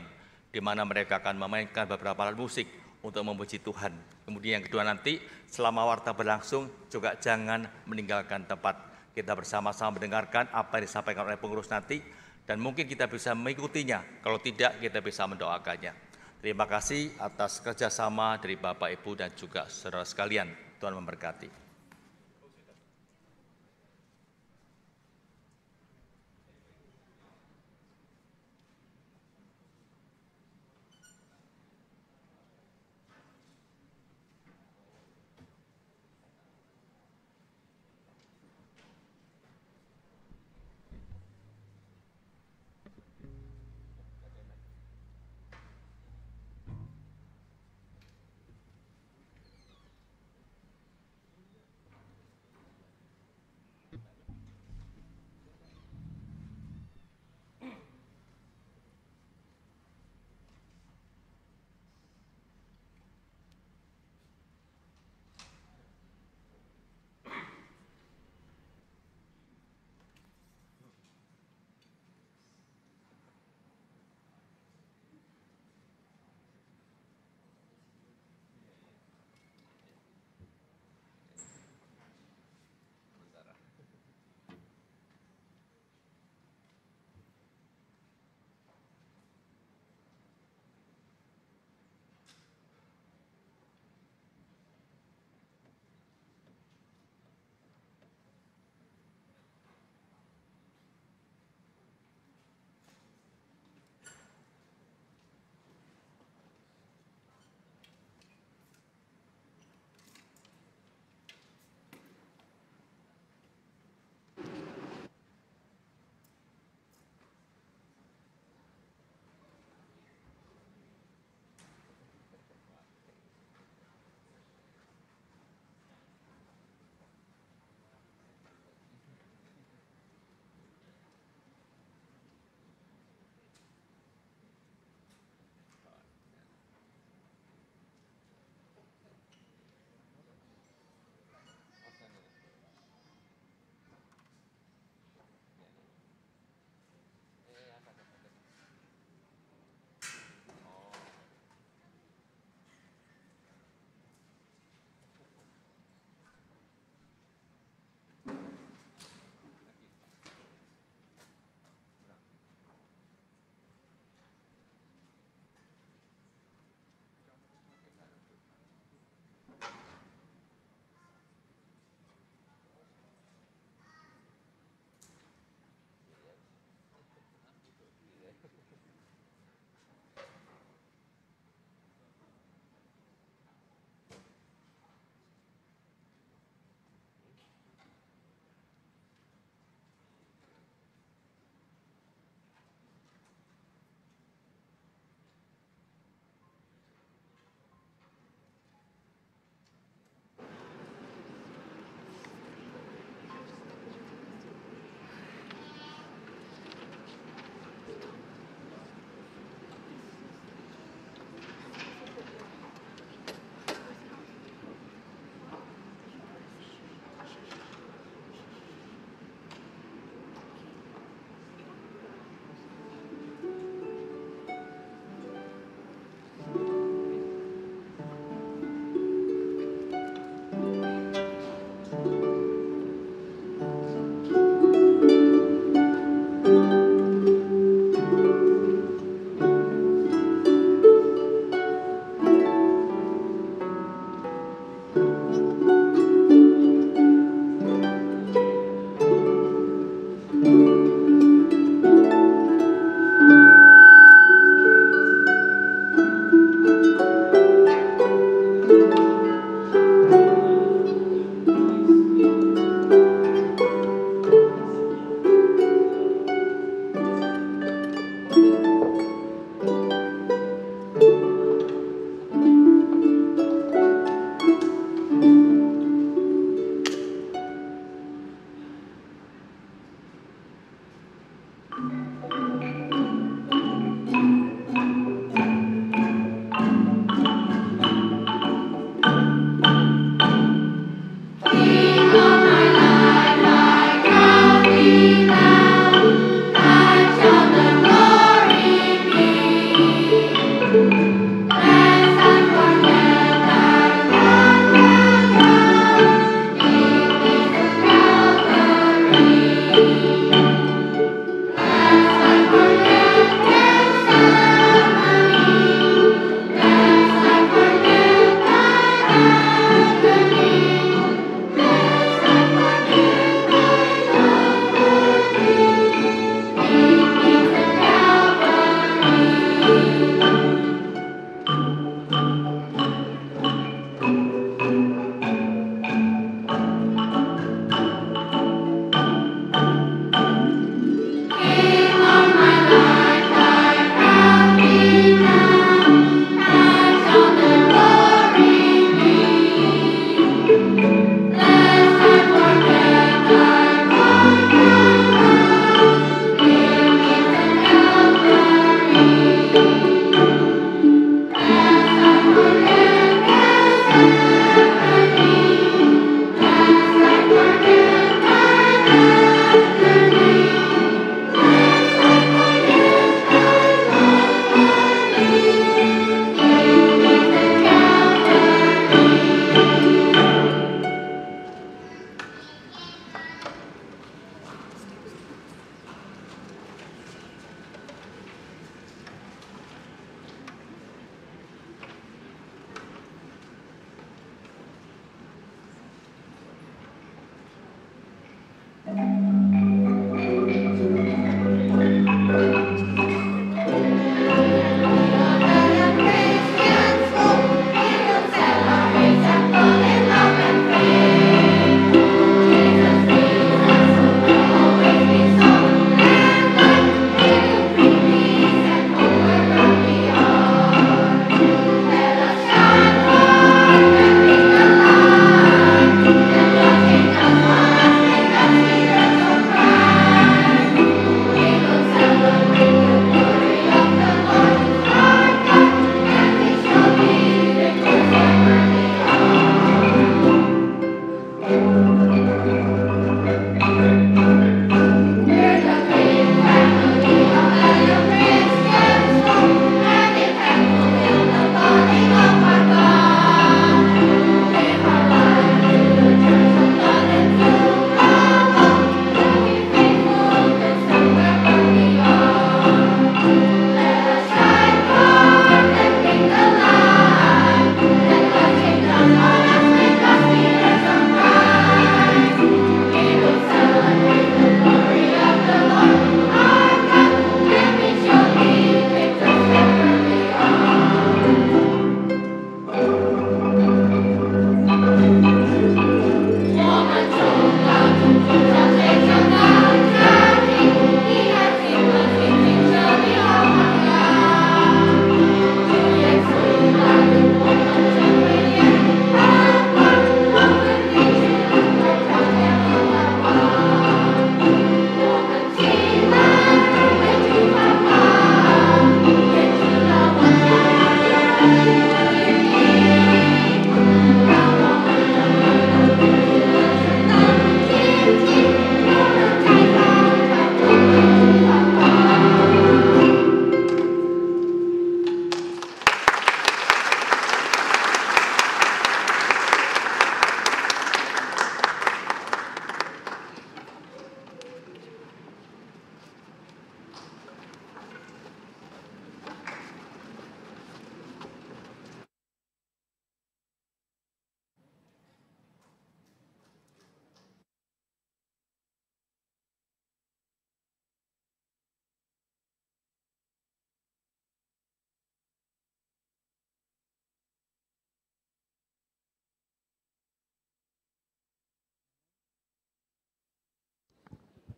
di mana mereka akan memainkan beberapa alat musik untuk memuji Tuhan. Kemudian yang kedua nanti, selama warta berlangsung, juga jangan meninggalkan tempat. Kita bersama-sama mendengarkan apa yang disampaikan oleh pengurus nanti, dan mungkin kita bisa mengikutinya, kalau tidak kita bisa mendoakannya. Terima kasih atas kerjasama dari Bapak, Ibu, dan juga saudara sekalian. Tuhan memberkati.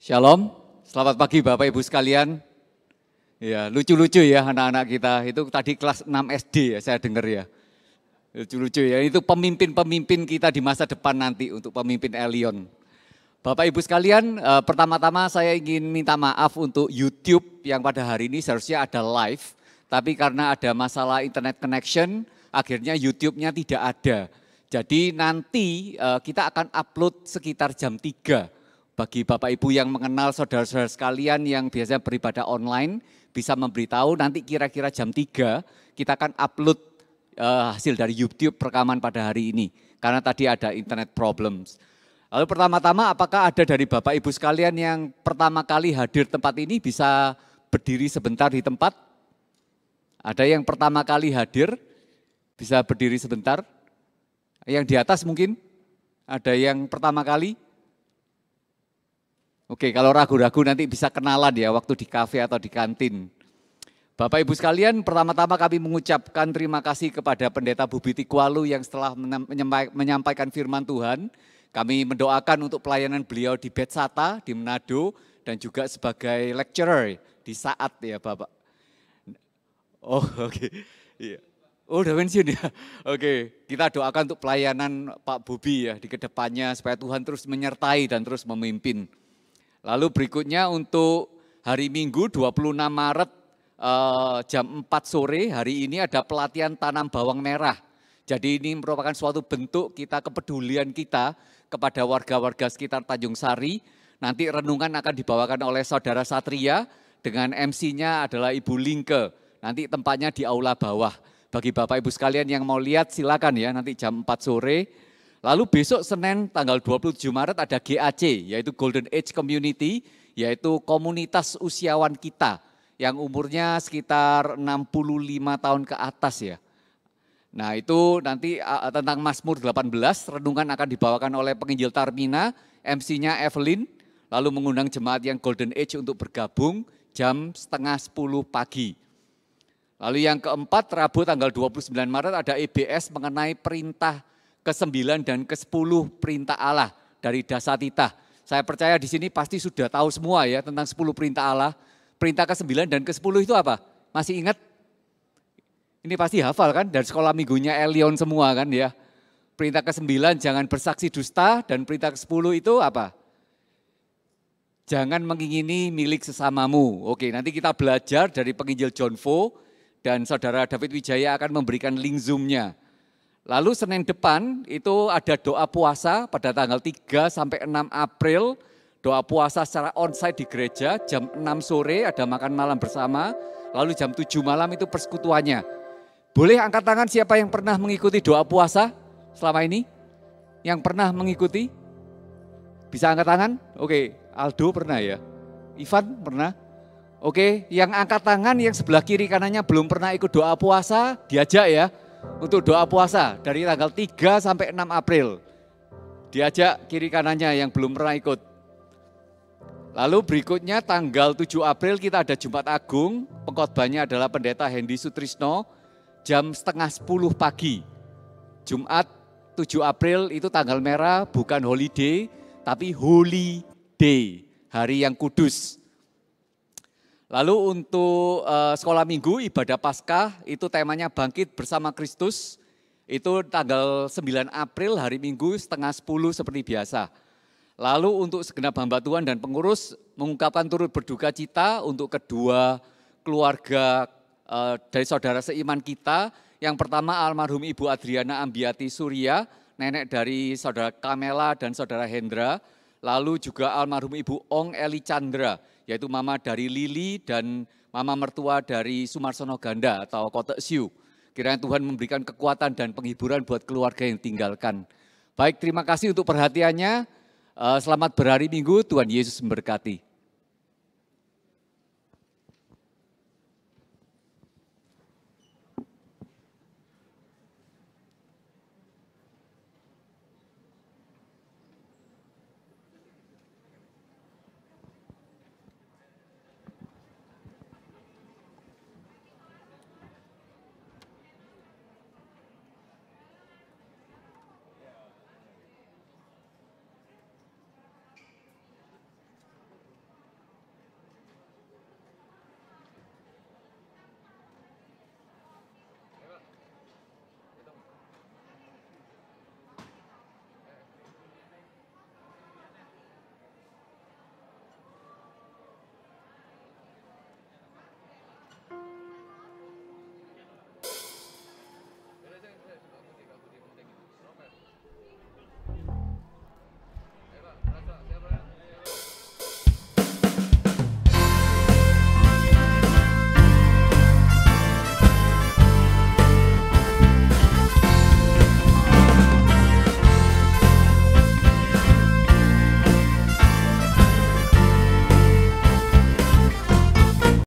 Shalom, selamat pagi Bapak Ibu sekalian. Ya, lucu-lucu ya anak-anak kita. Itu tadi kelas 6 SD ya saya dengar ya. Lucu-lucu ya, itu pemimpin-pemimpin kita di masa depan nanti untuk pemimpin Elion. Bapak Ibu sekalian, pertama-tama saya ingin minta maaf untuk YouTube yang pada hari ini seharusnya ada live, tapi karena ada masalah internet connection, akhirnya YouTube-nya tidak ada. Jadi nanti kita akan upload sekitar jam 3. Bagi Bapak Ibu yang mengenal saudara-saudara sekalian yang biasanya beribadah online, bisa memberitahu nanti kira-kira jam 3 kita akan upload hasil dari YouTube rekaman pada hari ini. Karena tadi ada internet problems. Lalu pertama-tama apakah ada dari Bapak Ibu sekalian yang pertama kali hadir tempat ini bisa berdiri sebentar di tempat? Ada yang pertama kali hadir bisa berdiri sebentar? Yang di atas mungkin? Ada yang pertama kali? Oke, kalau ragu-ragu nanti bisa kenalan ya waktu di kafe atau di kantin. Bapak Ibu sekalian, pertama-tama kami mengucapkan terima kasih kepada Pendeta Bubiti Kualu yang setelah menyampaikan firman Tuhan. Kami mendoakan untuk pelayanan beliau di Betsata, di Manado, dan juga sebagai lecturer di Saat ya Bapak. Oh oke, iya. Oh udah pensiun ya, oke. Kita doakan untuk pelayanan Pak Bubi ya di kedepannya supaya Tuhan terus menyertai dan terus memimpin. Lalu berikutnya untuk hari Minggu 26 Maret jam 4 sore, hari ini ada pelatihan tanam bawang merah. Jadi ini merupakan suatu bentuk kepedulian kita kepada warga-warga sekitar Tanjung Sari. Nanti renungan akan dibawakan oleh Saudara Satria dengan MC-nya adalah Ibu Lingke. Nanti tempatnya di aula bawah. Bagi Bapak Ibu sekalian yang mau lihat silakan ya nanti jam 4 sore. Lalu besok Senin tanggal 27 Maret ada GAC yaitu Golden Age Community, yaitu komunitas usiawan kita yang umurnya sekitar 65 tahun ke atas ya. Nah itu nanti tentang Mazmur 18, renungan akan dibawakan oleh penginjil Tarmina, MC-nya Evelyn, lalu mengundang jemaat yang Golden Age untuk bergabung jam 9:30 pagi. Lalu yang keempat, Rabu tanggal 29 Maret ada EBS mengenai perintah ke-9 dan ke-10 perintah Allah dari Dasatita. Saya percaya di sini pasti sudah tahu semua ya tentang 10 perintah Allah. Perintah ke-9 dan ke-10 itu apa? Masih ingat? Ini pasti hafal kan dari sekolah minggunya Elion semua kan ya. Perintah ke-9 jangan bersaksi dusta dan perintah ke-10 itu apa? Jangan mengingini milik sesamamu. Oke, nanti kita belajar dari penginjil John Vo dan Saudara David Wijaya akan memberikan link Zoom-nya. Lalu Senin depan itu ada doa puasa pada tanggal 3 sampai 6 April. Doa puasa secara onsite di gereja, jam 6 sore ada makan malam bersama. Lalu jam 7 malam itu persekutuannya. Boleh angkat tangan siapa yang pernah mengikuti doa puasa selama ini? Yang pernah mengikuti? Bisa angkat tangan? Oke, Aldo pernah ya? Ivan pernah? Oke, yang angkat tangan yang sebelah kiri kanannya belum pernah ikut doa puasa, diajak ya. Untuk doa puasa dari tanggal 3 sampai 6 April. Diajak kiri kanannya yang belum pernah ikut. Lalu berikutnya tanggal 7 April kita ada Jumat Agung, pengkhotbahnya adalah Pendeta Hendy Sutrisno. Jam 9:30 pagi, Jumat 7 April itu tanggal merah bukan holiday tapi holy day, hari yang kudus. Lalu untuk sekolah minggu ibadah Paskah itu temanya bangkit bersama Kristus, itu tanggal 9 April hari Minggu 9:30 seperti biasa. Lalu untuk segenap hamba Tuhan dan pengurus mengungkapkan turut berduka cita untuk kedua keluarga dari saudara seiman kita. Yang pertama almarhum Ibu Adriana Ambiati Surya, nenek dari saudara Kamela dan saudara Hendra. Lalu juga almarhum Ibu Ong Eli Chandra, yaitu mama dari Lili dan mama mertua dari Sumarsono Ganda atau Kotek Siu. Kiranya Tuhan memberikan kekuatan dan penghiburan buat keluarga yang tinggalkan. Baik, terima kasih untuk perhatiannya. Selamat berhari Minggu, Tuhan Yesus memberkati.